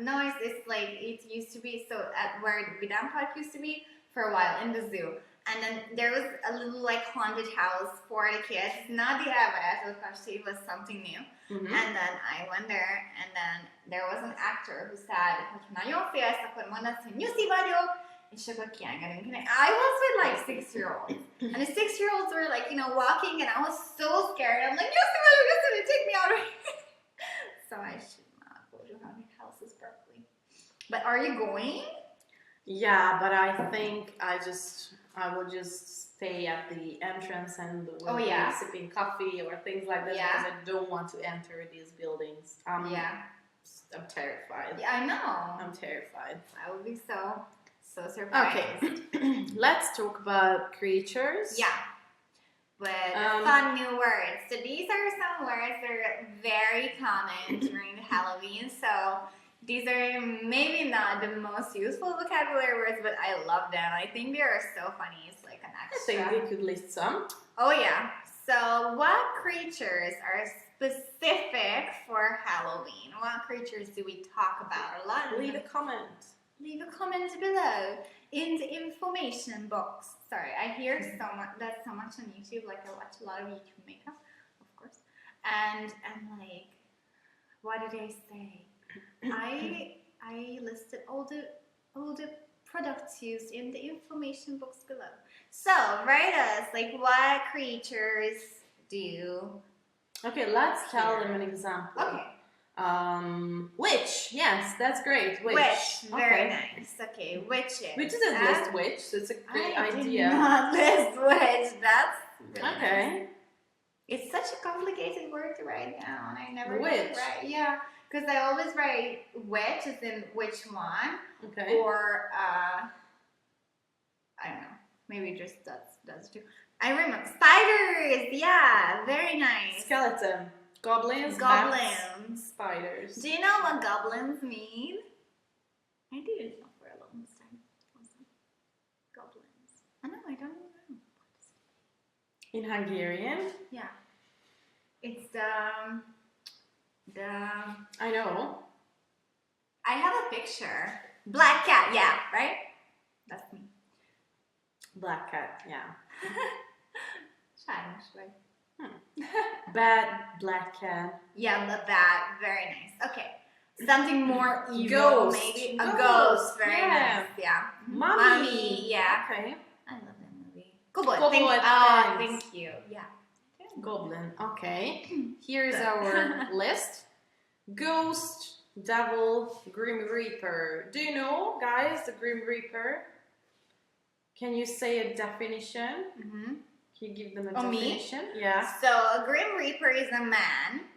no, it's like it used to be. So at where Minden Park used to be for a while in the zoo, and then there was a little like haunted house for the kids. Not the average, because it was something new. And then I went there, and then there was an actor who said, "Hogyha nagyon félsz, akkor mondd azt, hogy nyuszi vagyok, és akkor kiengedünk." And I was with like 6-year-olds, and the 6-year-olds were like, you know, walking, and I was so scared. I'm like, nyuszi vagyok, it's gonna take me out of here. So I should not go to haunted houses probably. But are you going? Yeah, but I think I will just stay at the entrance and will be sipping coffee or things like that because I don't want to enter these buildings. I'm terrified. Yeah, I know. I'm terrified. I would be so surprised. Okay, let's talk about creatures. Yeah. With fun new words. So these are some words that are very common during Halloween. So these are maybe not the most useful vocabulary words, but I love them. I think they are so funny. It's like an extra. I think we could list some. Oh yeah. So what creatures are specific for Halloween? What creatures do we talk about a lot? Leave a comment. Leave a comment below in the information box. Sorry, I hear that's so much on YouTube. Like I watch a lot of YouTube makeup, of course. And like, what did I say? I listed all the products used in the information box below. So write us like what creatures do. Okay, let's tell them an example. Okay. Witch. Yes, that's great. Witch. Very nice. Okay, witches. We didn't list witch, so it's a great idea. I did not list witch. That's really okay. Nice. It's such a complicated word to write down. I never witch. Write. Yeah, because I always write witch as in which one. Okay. Or I don't know. Maybe just that's true. I remember spiders. Yeah, very nice. Skeleton. Goblins. Goblins. Spiders. Do you know what goblins mean? I didn't know for a long time. Goblins. I know. I don't know. In Hungarian? Yeah. It's the. I know. I have a picture. Black cat. Yeah. Right. That's me. Black cat. Yeah. Sajnos vagy. Bad black cat. Yeah, the bad. Very nice. Okay. Something more evil, Ghost. maybe. A ghost. Very Yeah. nice. Yeah. Mommy. Yeah. Okay. I love that movie. Kobold. Kobold, Thank you. Yeah. Goblin. Okay. Here's our list. Ghost, devil, grim reaper. Do you know, guys, the grim reaper? Can you say a definition? Mm-hmm. Can you give them a Oh, me? definition? Yeah. So a grim reaper is a man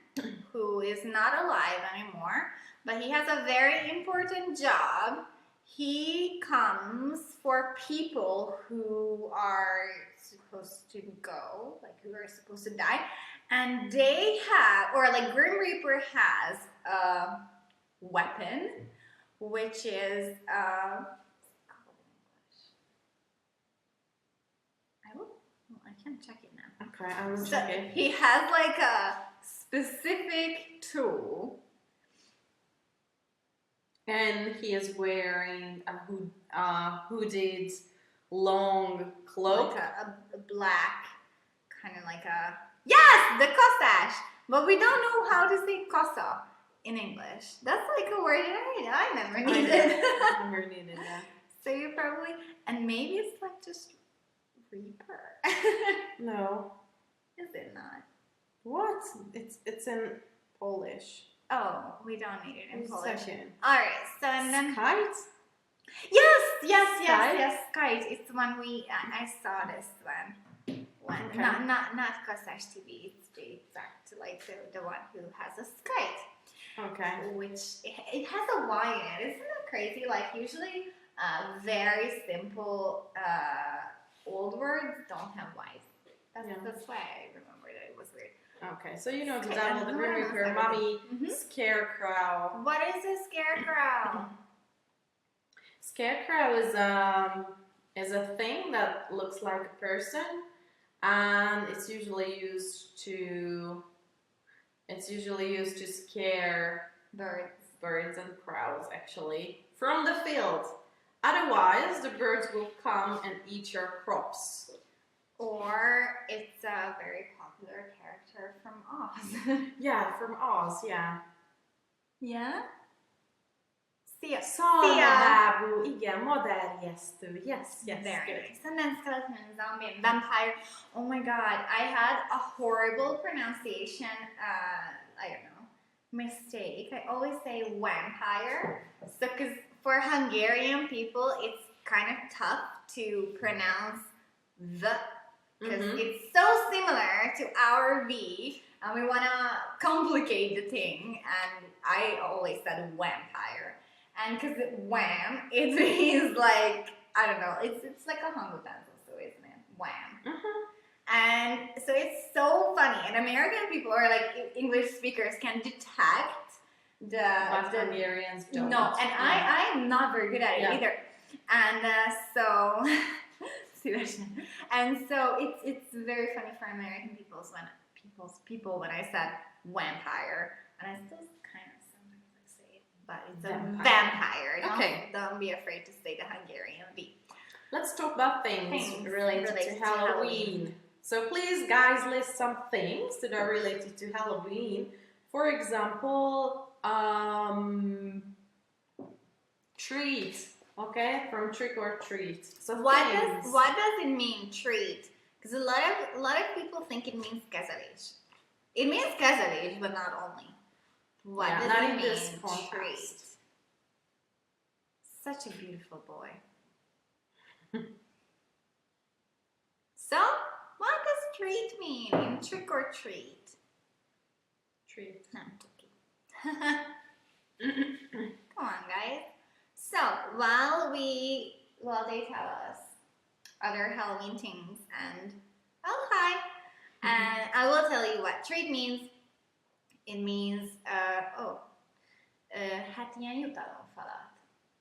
who is not alive anymore, but he has a very important job. He comes for people who are supposed to go, like who are supposed to die, and they have, or like Grim Reaper has a weapon, which is I can't check it now. Okay, I will So check it. he has like a specific tool. And he is wearing a hooded long cloak. Like a black, kind of like a... Yes! The costache! But we don't know how to say cosa in English. That's like a word I never needed. I never needed that. So you probably... And maybe it's like just reaper. No. Is it not? What? It's in Polish. Oh, we don't need it in Polish. Second. Alright, so and then... Kite? Yes, kite. It's the one I saw this one. Okay. Not Kostas TV, it's the exact, like the one who has a kite. Okay. Which, it has a Y in it. Isn't that crazy? Like, usually, very simple old words don't have Y's. That's why I remember that it was weird. Okay, so you know the Okay, devil, the and grim what else reaper, are mummy, we- scarecrow. What is a scarecrow? Scarecrow is a thing that looks like a person, and it's usually used to scare birds and crows actually from the field. Otherwise, the birds will come and eat your crops. Or it's a very popular character from Oz. Yeah, from Oz, yeah. Yeah? Szia! Szalmalábú, igen, madárjesztő. Yes, Very good. nice. And then skeleton and zombie and vampire. Oh my god, I had a horrible pronunciation, I don't know, mistake. I always say vampire. So, because for Hungarian people, it's kind of tough to pronounce the, because it's so similar to our V, and we want to complicate the thing, and I always said vampire. And because wham, it means like, I don't know, it's like a Hongo pencil, so isn't it? Wham. And so it's so funny. And American people, or like English speakers, can detect the Hungarians don't. No, and I am not very good at it either. And so and so it's very funny for American people when I said vampire, and I still kind of sometimes say it, but it's a vampire. Okay. Don't be afraid to say the Hungarian V. Let's talk about things related to Halloween. So please, guys, list some things that are related to Halloween. For example, treat. Okay, from trick or treat. So what does it mean, treat? Because a lot of people think it means kezelés. It means kezelés, but not only. What does not it in mean, this treat? context. Such a beautiful boy. So, what does treat mean in trick or treat? Treat. No, I'm joking. Come on, guys. So, while they tell us other Halloween things, and hi, and I will tell you what treat means. It means hát ilyen jutalomfalat,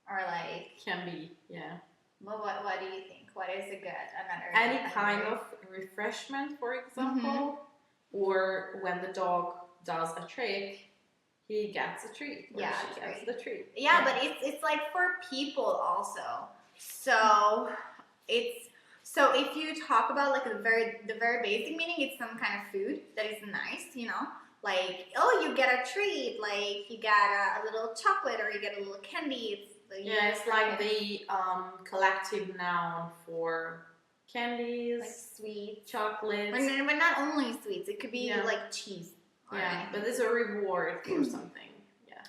or like Can be, yeah. Well, what do you think? What is a good another? Any kind of refreshment, for example, or when the dog does a trick, he gets a treat. Or she gets the treat. Yeah, but it's like for people also. So if you talk about like the very basic meaning, it's some kind of food that is nice, you know. Like, oh, you get a treat, like you get a little chocolate or you get a little candy. It's like the collective noun for candies, like sweets, chocolates. But not only sweets, it could be like cheese. But it's a reward for something.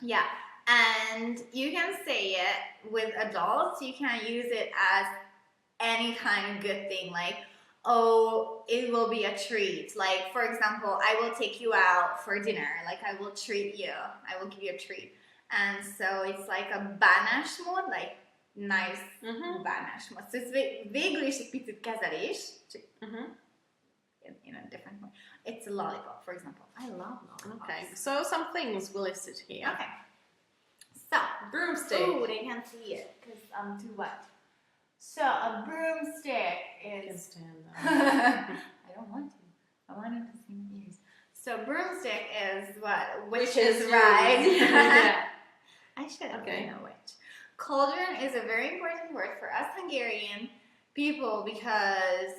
Yeah, and you can say it with adults. You can use it as any kind of good thing, like, oh, it will be a treat. Like, for example, I will take you out for dinner. Like, I will treat you. I will give you a treat. And so it's like a bánásmód, like nice bánásmód. So it's végül is egy picit kezelés, csak in a different way. It's a lollipop, for example. I love lollipops. Okay, so some things we listed here. Okay. So, broomstick. Oh, they can't see it because I'm too wet. So, a broomstick is... Stand up. I don't want to. I want him to see my ears. So, broomstick is what? Witch is right. Yeah. I should have been a witch. Cauldron is a very important word for us Hungarian people because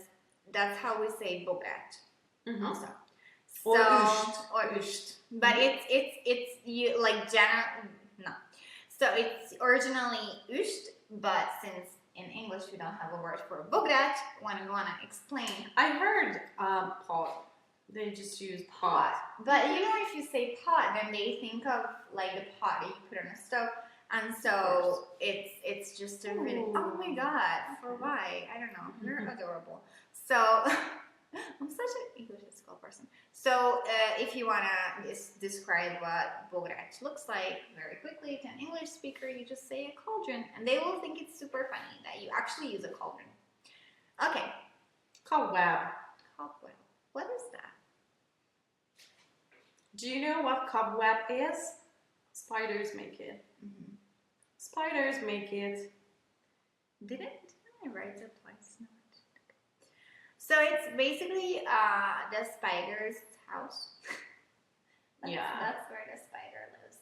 that's how we say bogrács also. Or So, üst. or üst. But it's you like no. So it's originally üst, but since in English we don't have a word for bogrács, when we want to explain. I heard pot. They just use pot. But you know, if you say pot, then they think of like the pot that you put on a stove. And so it's just a really, oh my god, for why? I don't know. You're adorable. So I'm such an English school person. So if you want to describe what bogrács looks like very quickly to an English speaker, you just say a cauldron. And they will think it's super funny that you actually use a cauldron. Okay. Cobweb. Cobweb. What is that? Do you know what cobweb is? Spiders make it. Mm-hmm. Spiders make it. Didn't I write that twice? No. So it's basically the spider's house. That's where the spider lives.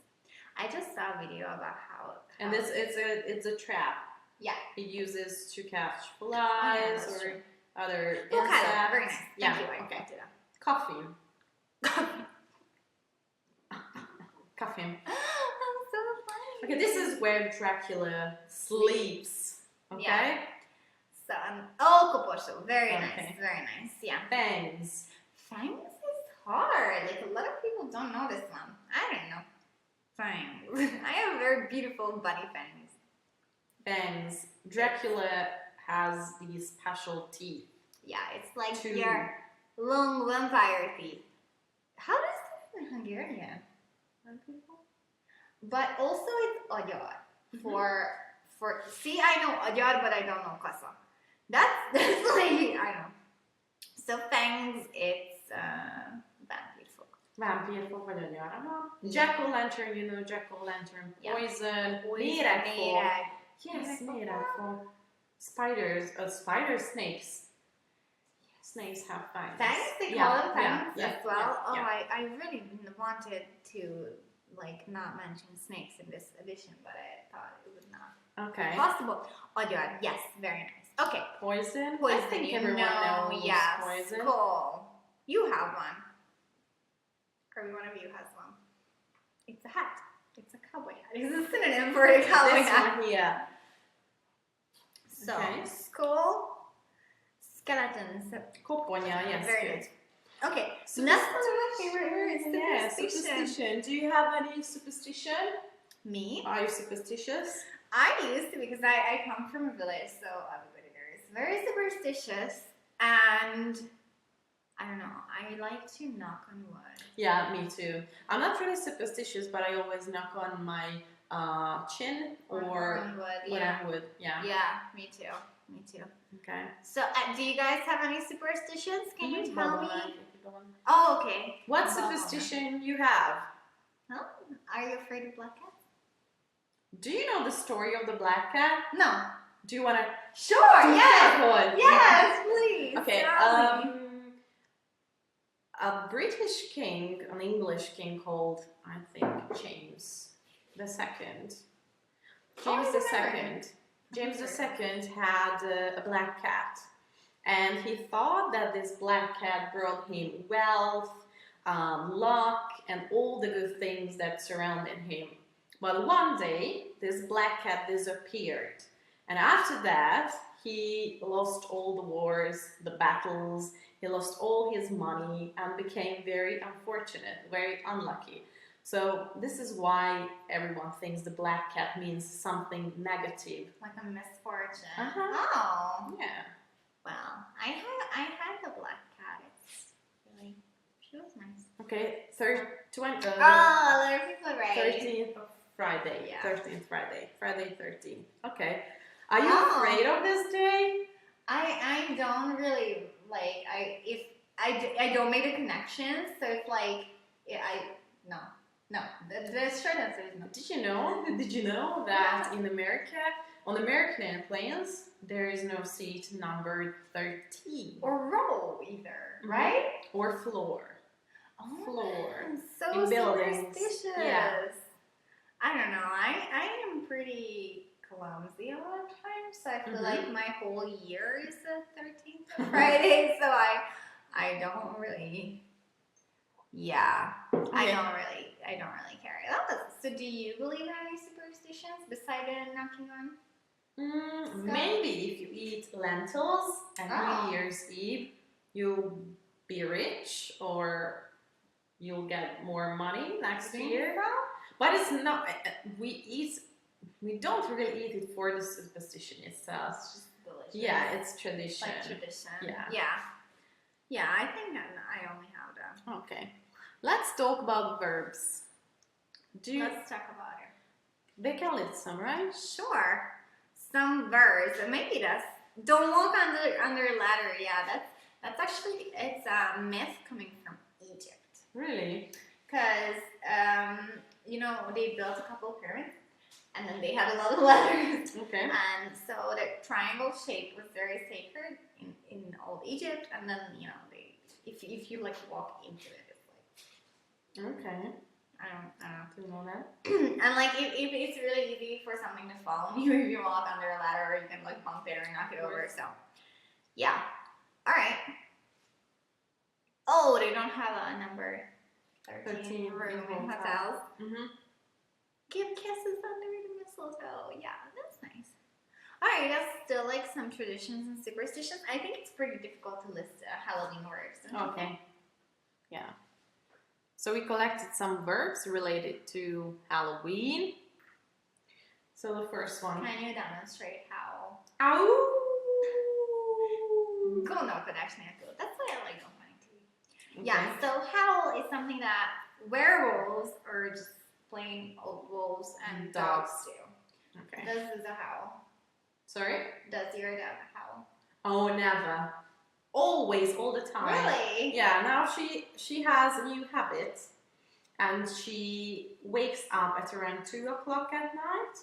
I just saw a video about how and this it's a trap. Yeah. It uses to catch flies or true. other Cool, insects. very nice. Yeah. Thank you. Okay. I did that. Coffin. Coffin. I'm so funny. Okay, this is where Dracula sleeps. Okay. Yeah. So koposho. Very Okay. nice. Very nice. Yeah. Fangs. Fangs is hard. Like a lot of people don't know this one. I don't know. Fangs. I have very beautiful bunny fangs. Fangs. Dracula has these special teeth. Yeah, it's like Two. your long vampire teeth. How does it in Hungarian? But also it's agyar. For see, I know agyar, but I don't know kassa. That's like I know. So fangs, it's vampírfok. Vámpírfok vagy agyar. Jack-o'-lantern, you know jack-o'-lantern. Yeah. Poison. Méreg. Yes, méregfog. Spiders. Snakes. Snakes have fangs. Fangs, they call them fangs yeah, as well. yeah. I really wanted to like not mention snakes in this edition, but I thought it was not possible. Agyar, yes, very nice. Okay. Poison. Poison. I think everyone knows yes. poison. Cool. You have one. Every one of you has one. It's a hat. It's a cowboy hat. It's a synonym for a cowboy This hat. one here. So, Okay. skull, skeletons. Koponya, yes. Very good. nice. Okay, Superstition. next one of my favorite words, Yeah, superstition. superstition. Do you have any superstition? Me? Are you superstitious? I used to because I come from a village, so everybody there is very superstitious, and I don't know, I like to knock on wood. Yeah, me too. I'm not really superstitious, but I always knock on my chin or on wood. when Yeah. I would. Yeah. Yeah, me too. Me too. Okay. So, do you guys have any superstitions? Can you tell me? Keep going. Oh, okay. What Bubble. superstition you have? Huh? Are you afraid of black cats? Do you know the story of the black cat? No. Do you want to? Sure. Yes. Good. Yes, please. Okay. tell me. A British king, an English king called, I think, James the Second. James the Second. James the Second had a black cat, and he thought that this black cat brought him wealth, luck, and all the good things that surrounded him. But one day, this black cat disappeared, and after that, he lost all the wars, the battles, he lost all his money, and became very unfortunate, very unlucky. So this is why everyone thinks the black cat means something negative. Like a misfortune. Uh-huh. Oh. Yeah. Well, I had a black cat. It's really, she was nice. Okay, 13th Other people right. of Friday. Yeah. 13th Friday. Friday 13th. Okay. Are you Oh. afraid of this day? I don't really like I don't make a connection, so it's like no. The short answer is no. Did you know that in America, on American airplanes, there is no seat numbered 13 Or row either, Mhm. right? or floor. Oh, Floor. I'm so In buildings. superstitious. Yeah. I don't know. I am pretty clumsy a lot of times. so I feel like my whole year is the 13th of Friday, so I don't really, I don't really care. So do you believe in any superstitions besides knocking on? Maybe if you eat lentils at New Year's Eve, you'll be rich or you'll get more money next year. So? But it's not. We don't really eat it for the superstition itself. It's just delicious. Yeah, it's tradition. Like tradition. Yeah. Yeah, I think I only have that. Okay. Let's talk about verbs. Let's talk about it. They can list some, right? Sure. Some verbs. Maybe don't walk under a ladder. Yeah, that's actually, it's a myth coming from Egypt. Really? Because, they built a couple of pyramids and then they had a lot of ladders. Okay. And so the triangle shape was very sacred in old Egypt. And then, if you like walk into it, it's like. Okay. I don't know that. And like if it's really easy for something to fall on you if you walk under a ladder, or you can like bump it or knock it over. So yeah. Alright. Oh, they don't have a number 13 room in hotels. Give kisses under the mistletoe. Yeah, that's nice. Alright, that's still like some traditions and superstitions. I think it's pretty difficult to list Halloween words. Okay. Yeah. So we collected some verbs related to Halloween. So the first one. Can you demonstrate how? Ow! Gondolkodás nélkül. That's why I like don't mind TV. Yeah, so howl is something that werewolves or just plain old wolves and dogs do. Okay. This is a howl. Sorry? Does your dog howl? Oh, never. Always, all the time. Really? Yeah, now she has a new habit and she wakes up at around 2 o'clock at night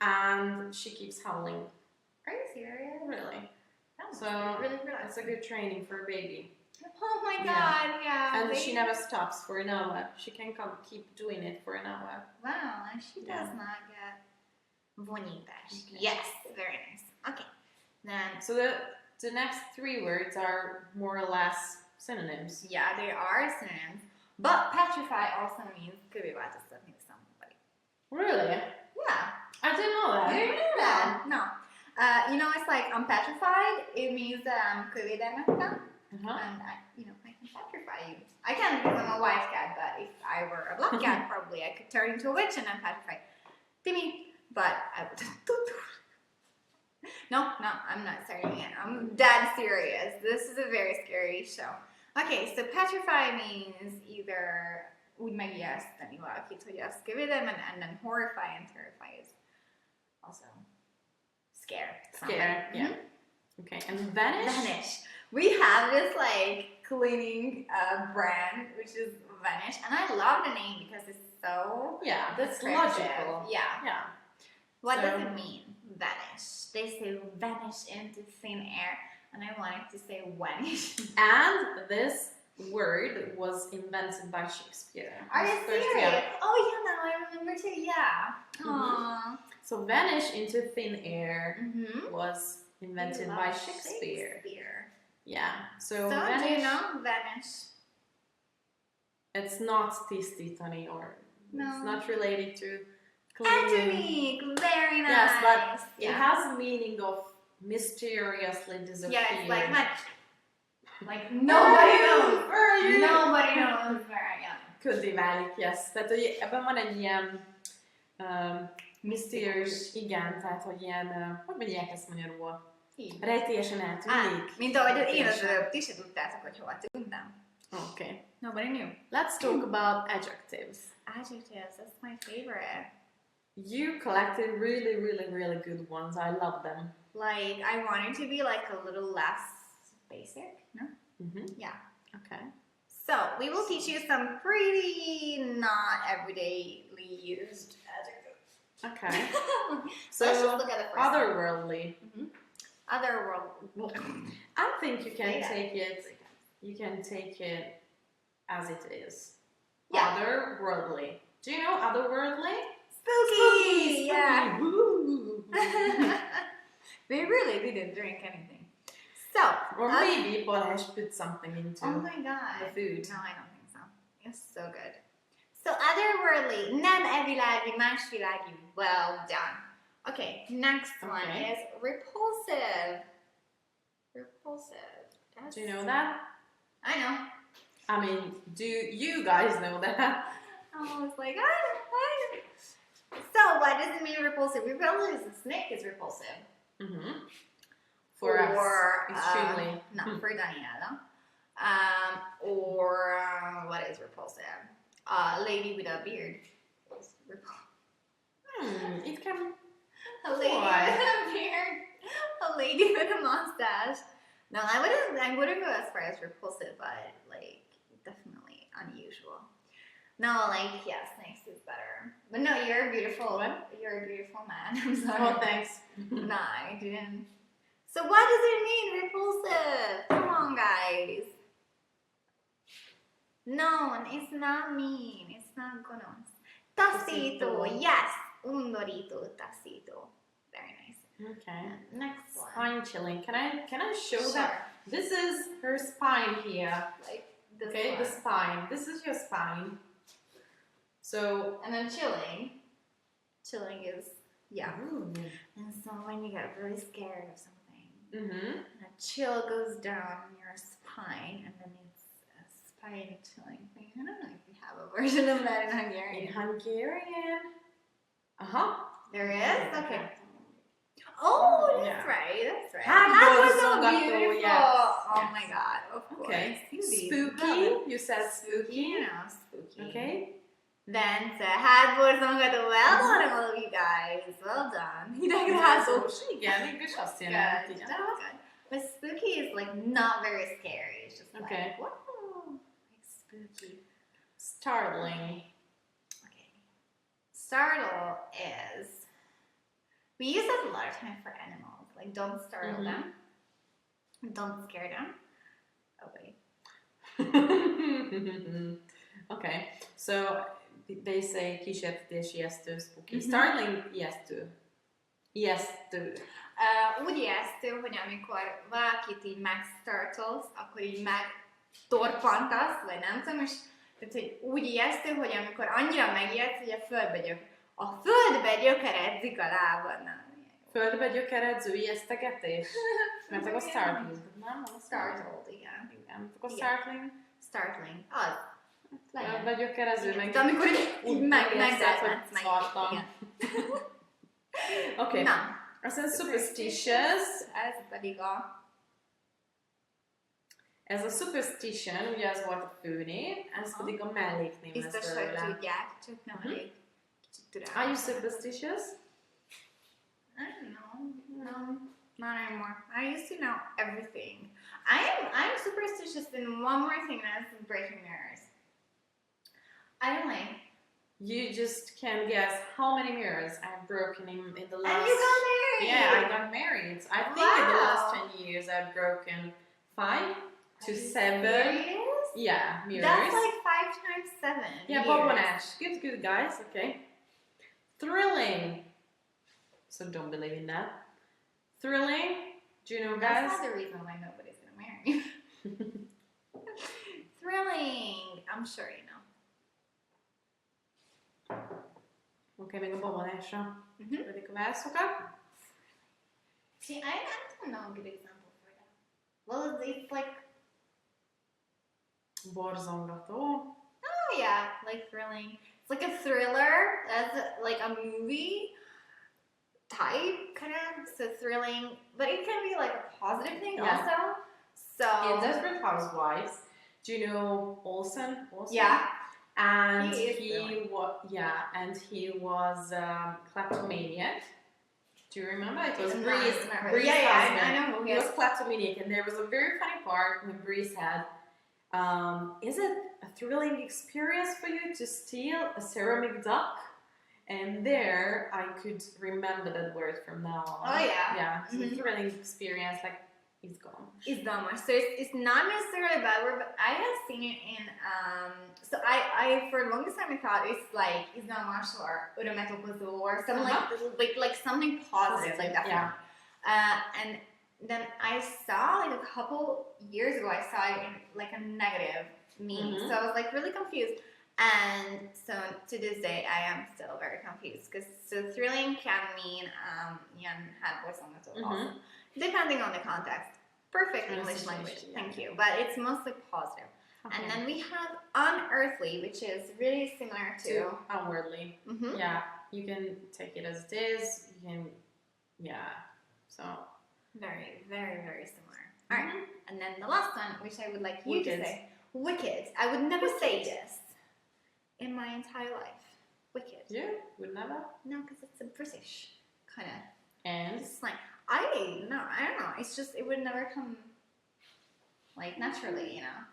and she keeps howling. Are you serious? Really. So really relaxing. That's a good training for a baby. Oh my god, yeah. And she never stops for an hour. She can keep doing it for an hour. Wow, and she does not get vonítás. Okay. Yes, very nice. Okay. Then so the next 3 words are more or less synonyms. Yeah, they are synonyms. But petrify also means kőbeváltoztatni somebody. Really? Yeah. I didn't know that. You didn't know that? No. It's like I'm petrified. It means that I'm kővédelmetlen. And I can petrify you. I can't because I'm a white cat, but if I were a black cat, probably I could turn into a witch and I'm petrified. Timmy, but I would. No, I'm not starting it. I'm dead serious. This is a very scary show. Okay, so petrify means either úgy megijeszteni valakit, hogy azt kivédem, and then horrify and terrify is also scare. Scare, yeah. Okay, and vanish? Vanish. We have this like cleaning brand, which is Vanish, and I love the name because it's so that's logical. Yeah. What does it mean? Vanish. They say vanish into thin air, and I wanted to say vanish. And this word was invented by Shakespeare. Are you serious? Oh yeah, now I remember too. Yeah. Aww. So vanish into thin air was invented by Shakespeare. Yeah. So vanish, do you know vanish? It's not tisztítani or it's not related to Anthony, very nice. Yes, but it has a meaning of mysteriously disappear. Yeah, it's like vanish. Like nobody knows. Nobody knows where I am. Köddé válik, yes. Tehát hogy ebben van egy ilyen mysterious, igen, tehát hogy ilyen, hogy mondják ezt magyarul? Rejtélyesen eltűnik. Mint ahogy én az előbb, ti se tudtátok, hogy hova tűntem. Okay. Nobody knew. Let's talk about adjectives. Adjectives, that's my favorite. You collected really, really, really good ones. I love them. Like, I wanted to be like a little less basic, no? Yeah. Okay. So, we will teach you some pretty not everydayly used adjectives. Okay. So let's just look at the first otherworldly. Otherworldly. I think you can take it. You can take it as it is. Yeah. Otherworldly. Do you know otherworldly? Spooky! Yeah. We really didn't drink anything. So, Or maybe Balázs put something into oh my god. the food. No, I don't think so. It's so good. So, otherworldly, nem evilági, másvilági. Well done. Okay, next one is repulsive. Repulsive. Do you know that? I know. I mean, do you guys know that? I was like, I don't. So, what does it mean repulsive? Repulsive is a snake is repulsive. Mm-hmm. For us, extremely. Not for Daniela. What is repulsive? Lady with a beard. Is repulsive. It can. A lady with a beard. A lady with a mustache. No, I wouldn't go as far as repulsive, but like definitely unusual. No, like snakes is better. But no, you're a beautiful man. I'm sorry. Oh, thanks. No, I didn't. So what does it mean, repulsive? Come on, guys. No, it's not mean. It's not gonos. Tacito, yes. Undorito, tacito. Very nice. Okay. Next one. Spine chilling. Can I show Sure. that? This is her spine here. Like this Okay, one. the spine. This is your spine. So. And then chilling. Chilling is, Ooh. And so when you get really scared of something, Mm-hmm. a chill goes down your spine, and then it's a spine chilling thing. I don't know if we have a version of that in Hungarian. In Hungarian. There is? Okay. Oh, that's Yeah. right. That's right. Hátborzongató, beautiful. yes. Oh my god, of course. Okay. Indeed. Spooky. You said spooky. You know, spooky. Okay. Then the hátborzongató. Well done, all of you guys. Well done. Hidegrázós. Igen, mégis azt jelenti. Good. That was good. But spooky is like not very scary. It's just Okay. like, whoa. Like spooky. Startling. Okay. Startle is, we use it a lot of time for animals. Like, don't startle them. Don't scare them. Oh, wait. Okay, so they say kísértetés, ijesztő, spooky. Startling, ijesztő. Ijesztő. Úgy ijesztő, hogy amikor valakit így megstartolsz, akkor így megtorpantasz, vagy nem tudom, és tehát, hogy úgy ijesztő, hogy amikor annyira megijedsz, hogy a földbe gyökeredzik a lábad. Földbe gyökeredző ijesztegetés? Mert akkor startling, nem? Startled, igen. Igen, akkor startling? Startling. Az. Földbe gyökerező, meg... De amikor így megérzed, hogy megdezzetsz meg. szartam. Igen. Oké. Na. Aztán superstitious. Ez pedig a... Ez a superstition, ugye az volt a főnév, ez pedig a melléknév lesz Biztos, hogy belőle. tudják, csak nem elég kicsit türelmes. Are you superstitious? I don't know. No, not anymore. I used to know everything. I'm superstitious in one more thing, and that's breaking mirrors. I don't like. You just can't guess how many mirrors I've broken in the last... And you got married! Yeah, I got married. I think in the last 10 years I've broken 5 to 7. Serious? Yeah, mirrors. That's like 5 times 7. Yeah, Bobonash. Good, guys. Okay. Thrilling. So don't believe in that. Thrilling. Do you know, guys? That's not the reason why nobody's gonna marry you. Thrilling. I'm sure you know. Okay, még a Bobonásra vedik a válaszokat. See, I don't know a good example for that. Well, it's like... Borzongató. Oh yeah, like thrilling. It's like a thriller. That's like a movie type, kind of. So thrilling, but it can be like a positive thing also. So In Desperate Housewives, do you know Olsen? Yeah. And He he was kleptomaniac. Do you remember? It was No, Bree's never. husband. I know who He was kleptomaniac, and there was a very funny part when Bree said, is it a thrilling experience for you to steal a ceramic duck? And there, I could remember that word from now on. Oh yeah. Yeah, it's a thrilling experience, like, it's gone. Izgalmas. So it's not necessarily a bad word, but I have seen it in, so I for the longest time I thought it's like izgalmas or örömet okozó or something like something positive, like that. Yeah. And then I saw, like a couple years ago, I saw it in like a negative meaning. So I was like really confused. And so to this day, I am still very confused. Because so thrilling can mean yan hadborzongató also. Depending on the context. Perfect English language, thank you. But it's mostly positive. Okay. And then we have unearthly, which is really similar to unworldly. Yeah, you can take it as it is. You can, so very, very, very similar. All right, and then the last one, which I would like you to say, wicked. I would never say this in my entire life. Wicked. You would never? No, because it's a British kind of. And it's like I don't know. It's just it would never come like naturally, you know.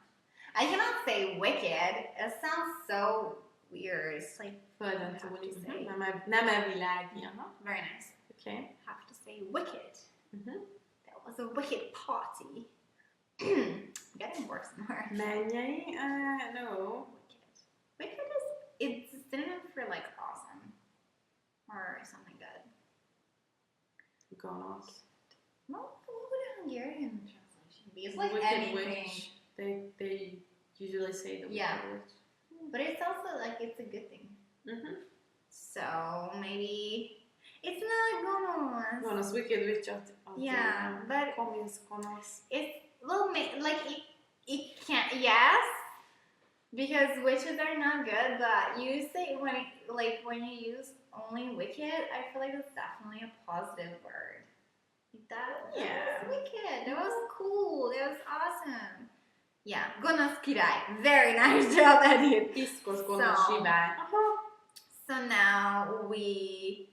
I cannot say wicked. It sounds so weird. It's like what do you say? Nem elvilági. Very nice. Okay. Have to say wicked. That was a wicked party. Getting worse and worse. Mennyei? No. Wicked. Wicked is it's synonym for like awesome or something good. Gonos. What would a Hungarian translation be? It's like wicked anything. Witch. They usually say the wicked witch. But it's also like it's a good thing. So maybe it's not gonos. Gonos, wicked witch. Yeah, but gonos. It's like it can't. Yes, because witches are not good. But you say when you use only wicked, I feel like it's definitely a positive word. That was wicked. That was cool. That was awesome. Yeah, gonosz király. Very nice job, Edith. Piszkos gonosz zsivány. So now we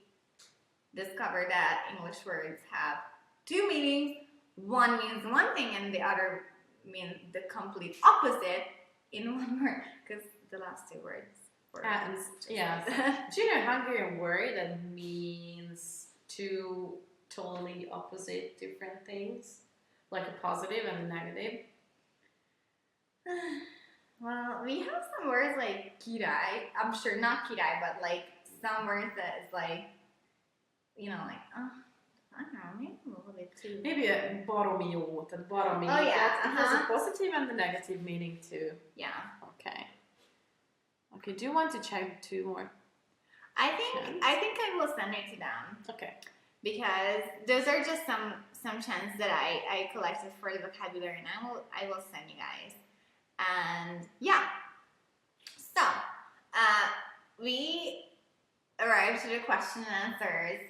discovered that English words have two meanings. One means one thing and the other means the complete opposite in one word. Because the last two words were Do you know a Hungarian word that means two totally opposite different things? Like a positive and a negative? Well, we have some words like király. I'm sure not király, but like some words that is like, you know, like, I don't know, maybe a little bit too. Maybe a baromi jó, tehát baromi. Oh yeah, It has a positive and a negative meaning too. Yeah. Okay. Okay, do you want to check two more? I think I will send it to them. Okay. Because those are just some chants that I collected for the vocabulary, and I will send you guys. And yeah, so we arrived to the question and answers,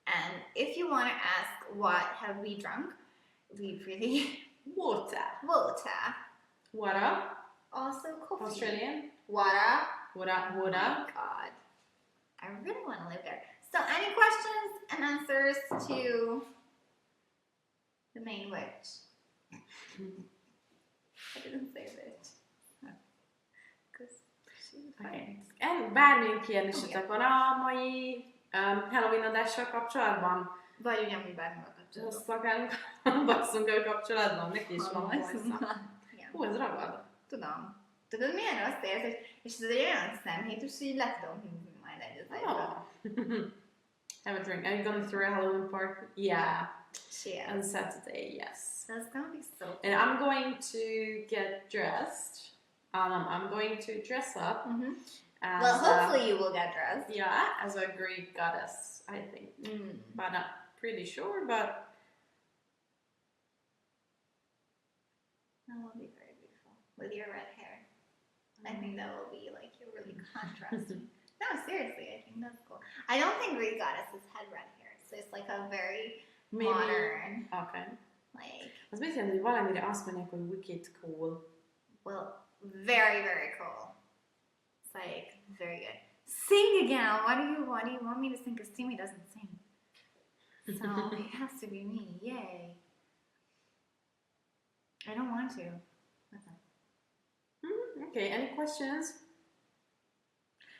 and if you want to ask what have we drunk, we really Water. Water. Also coffee. Australian. Water. Water. Oh my God, I really want to live there. So any questions and answers to the main witch? I didn't say bitch. Because she's fine. Bármilyen kérdésetek van a mai Halloween adással kapcsolatban? Vagy ugyanúgy bármivel kapcsolatban. Azt akár basszunkkal kapcsolatban? Neki is van bajsza. Hú, ez ragad. Tudom. Tudod, milyen rossz érzés? És ez egy olyan szemhétus, hogy le tudom húzni majd egy az egyben. Have a drink. Are you going through a Halloween party? Yeah. She is. On Saturday, yes. That's gonna be so cool. And I'm going to get dressed. I'm going to dress up. As well, hopefully you will get dressed. Yeah, as a Greek goddess, I think. But not pretty sure, but... That will be very beautiful. With your red hair. I think that will be like really contrasting. No, seriously, I think that's cool. I don't think Greek goddesses had red hair, so it's like a very modern. Okay. Like. Az mit jelent, hogy valamire azt mondják, hogy wicked cool? Well, very, very cool. It's like very good. Sing again. What do you want me to sing? Because Timmy doesn't sing, so it has to be me. Yay! I don't want to. Okay. Any questions?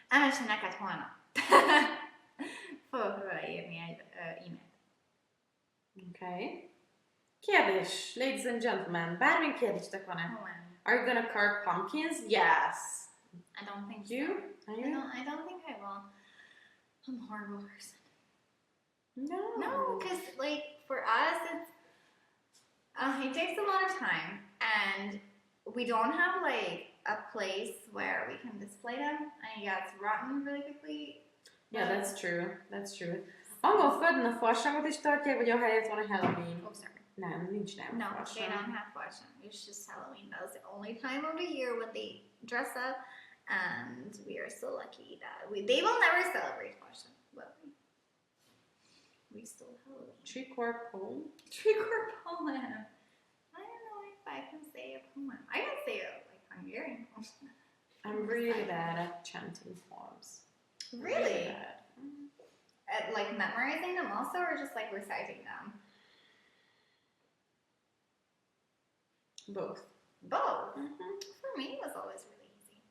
Elmesen neked holnap. Fogok róla írni egy e-mailt. Okay. Kérdés, ladies and gentlemen. Bármilyen kérdéstek van-e? Are you gonna carve pumpkins? Yes. I don't think you? So. Are you? I don't think I will. I'm a horrible person. No. No, because like for us, it takes a lot of time, and we don't have like a place where we can display them, and it gets rotten really quickly. Yeah, that's true. That's true. Angol földön a farsangot is tartják, vagy a helyett van a Halloween? Oh, sorry. Nem, nincs nem No, farsang. they don't have farsang. It's just Halloween. That was the only time of the year when they dress up, and we are so lucky that they will never celebrate farsang, but we still Halloween. Trick or poem? Trick or poem. I don't know if I can say a poem. I can say a like Hungarian poem. I'm really bad at chanting poems. Really? Bad. At, like memorizing them also, or just like reciting them? Both. Both. For me, it was always really easy.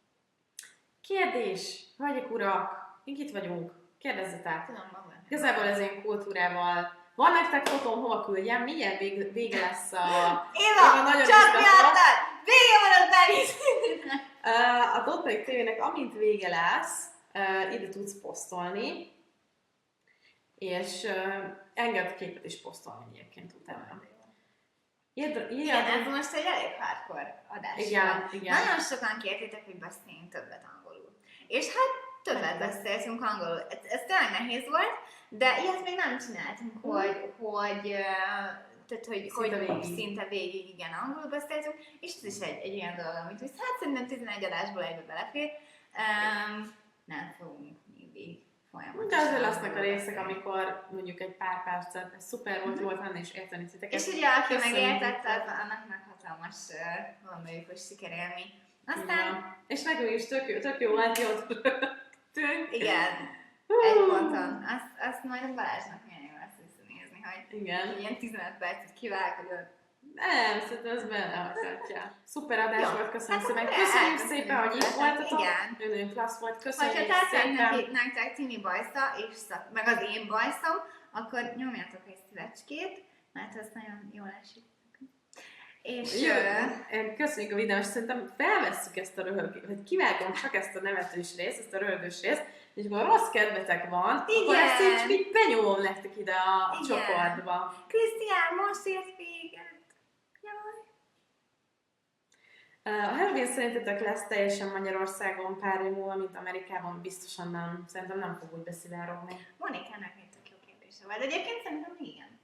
Kérdés! Hölgyek, urak! Mink itt vagyunk? Kérdezzetek! Tudom magam. Igazából ez én kultúrával. Van nektek fotóm, hova küldjem? Milyen vége lesz a... Éva, nagyon csak izgatott. miattad! Vége van a tenis! A Dotpeg TV-nek amint vége lesz, ide tudsz posztolni, és enged képet is posztolni egyébként utána. Igen, ez most egy elég hardcore adás. Igen. Nagyon sokan kértétek, hogy beszéljünk többet angolul. És hát többet beszéltünk angolul. Ez tényleg nehéz volt, de ilyet még nem csináltunk, hogy szinte végig igen, angolul beszéltünk, és ez is egy ilyen dolog, amit hát szerintem 11 adásból egybe belefér. Nem fogunk mindig folyamatosan. De azért lesznek a részek, amikor mondjuk egy pár percet, ez szuper volt venni és érteni titeket. És ugye, aki megértette, annak meg hatalmas valamelyikos sikerélmény. Aztán... Ja. És nekünk is tök jó látni ott rögtünk. Igen, egy ponton. Azt majd a Balázsnak milyen jó lesz visszanézni, hogy igen. Ilyen 15 percet kivágod. Nem, szerintem ez benne hagyhatja. Szuper adás volt, köszönöm hát szépen. akkor Köszönjük el, szépen, hogy itt voltatok. Igen. Nagyon klassz volt, köszönjük Hogyha szépen. tetszett nektek Tini bajsza, és meg az én bajszom, akkor nyomjátok egy szívecskét, mert ez nagyon jól esik. És köszönjük a videót, és szerintem felvesszük ezt a vagy kivágom csak ezt a nevetős részt, ezt a röhögős részt, és akkor rossz kedvetek van, akkor ezt így benyomom nektek ide a csoportba. Krisztián, most ért véget! Jaj! A Halloween szerintetek lesz teljesen Magyarországon pár év múlva, mint Amerikában? Biztosan nem. Szerintem nem fog úgy beszivárogni. Monikának egy tök jó kérdése volt. Egyébként szerintem igen.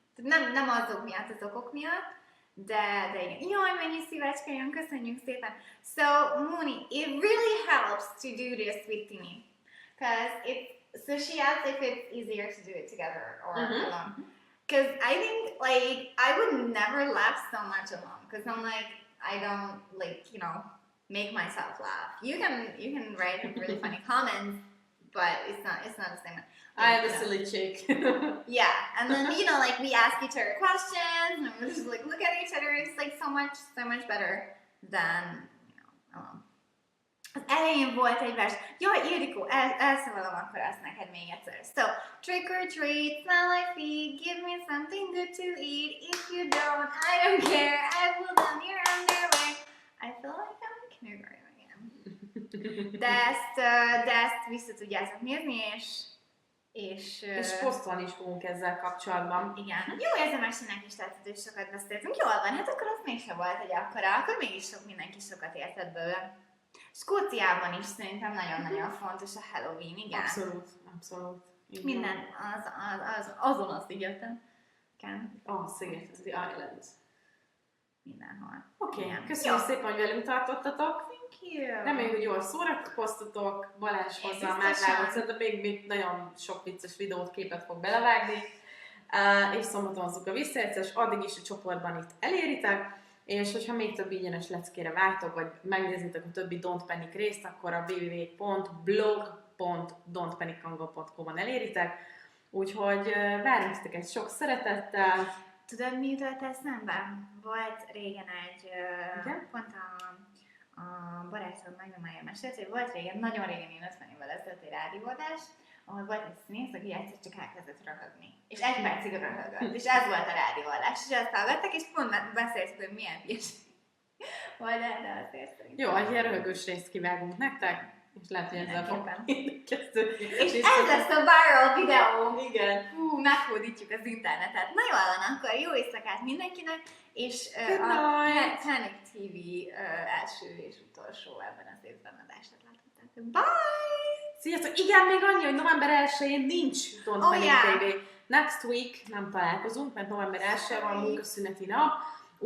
Nem azok miatt, az okok miatt, de igen. Jaj, mennyi szívecske jön, köszönjük szépen. So, Moni, it really helps to do this with Tini. So she asked if it's easier to do it together or alone. Because I think, like, I would never laugh so much alone. Because I'm like, I don't, like, make myself laugh. You can write really funny comments, but it's not the same. I am a silly chick. Yeah, and then like we ask each other questions, and we just like look at each other. It's like so much better than alone. Az elején volt egy vers. Jaj, Ildikó, elszavalom akkor azt neked még egyszer. So, trick or treat, smell like feet, give me something good to eat. If you don't, I don't care, I will down your underwear. I feel like I'm in kindergarten again. De ezt vissza tudjátok nézni, és posztolni is fogunk ezzel kapcsolatban. Igen. Jó SMS-nek is tetszett, és sokat beszéltünk. Jól van, hát akkor az mégsem volt egy akkora, akkor mégis mindenki sokat értett belőle. Skóciában is szerintem nagyon-nagyon fontos a Halloween, igen. Abszolút. Igen. Minden azon a szigeten. Sziget, az the island. Mindenhol. Oké, köszönjük szépen, hogy velünk tartottatok. Thank you. Reméljük, hogy jól szórakoztatok. Balázs hozzá megvágott, szerintem még nagyon sok vicces videót, képet fog belevágni. És szombaton hozzuk a visszajelzést, addig is a csoportban itt eléritek. És hogyha még több ingyenes leckére vágytok, vagy megnézitek a többi Don't Panic részt, akkor a www.blog.don'tpanicangol.com-on eléritek. Úgyhogy várunk titeket sok szeretettel. Tudod, mi jutott eszembe? Volt régen egy, pont a barátom nagymamája mesélt, hogy volt régen, nagyon régen, én 50 évvel ezelőtt egy rádióadás, ahol volt egy színész, aki egyszer csak elkezdett röhögni. És egy percig röhögött. És ez volt a rádióadás. És ezt hallgattak, és pont beszéltük, hogy milyen hülyeség volt, de azért szerintem. Jó, egy ilyen röhögős részt kivágunk nektek, És lehet, hogy ezzel fog kezdődni. És ez lesz a viral videó. Igen. Hú, meghódítjuk az internetet. Na jól van, akkor jó éjszakát mindenkinek, és a Panic TV első és utolsó ebben az évben adását láthatják. Bye! Sziasztok! Igen, még annyi, hogy november 1-én nincs Don't Panic TV. Next week nem találkozunk, mert november 1-én van munkaszüneti nap.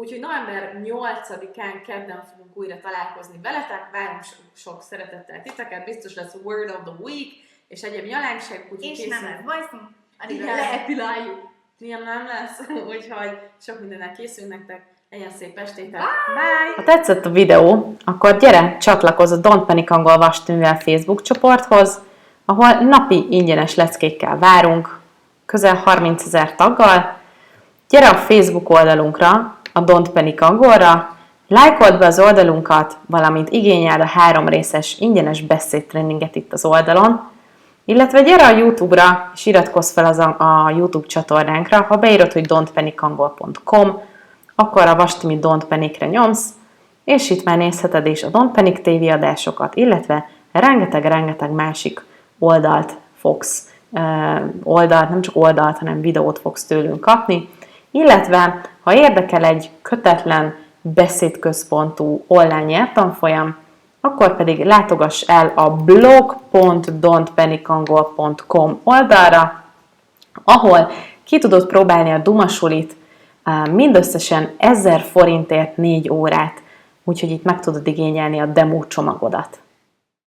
Úgyhogy november 8-án kedden fogunk újra találkozni veletek, várunk sok szeretettel titeket, biztos lesz Word of the Week, és egyéb nyalánkság, úgyhogy és nem lesz bajszunk, addig leepiláljuk. Nem lesz, úgyhogy sok mindennel készülünk nektek, legyen szép estétek. Bye! Ha tetszett a videó, akkor gyere, csatlakozz a Don't Panic Angol Vasművel Facebook csoporthoz, ahol napi ingyenes leckékkel várunk, közel 30 000 taggal. Gyere a Facebook oldalunkra, a Don't Panic Angolra, lájkold be az oldalunkat, valamint igényeld a 3 részes ingyenes beszédtréninget itt az oldalon, illetve gyere a YouTube-ra, és iratkozz fel a YouTube csatornánkra, ha beírod, hogy don'tpanicangol.com, akkor a Vastimi Don't Panicre nyomsz, és itt már nézheted is a Don't Panic TV adásokat, illetve rengeteg másik oldalt fogsz, nem csak oldalt, hanem videót fogsz tőlünk kapni, illetve ha érdekel egy kötetlen, beszédközpontú online nyelvtanfolyam, akkor pedig látogass el a blog.don'tpanicangol.com oldalra, ahol ki tudod próbálni a Dumasulit mindösszesen 1000 forintért 4 órát, úgyhogy itt meg tudod igényelni a demo csomagodat.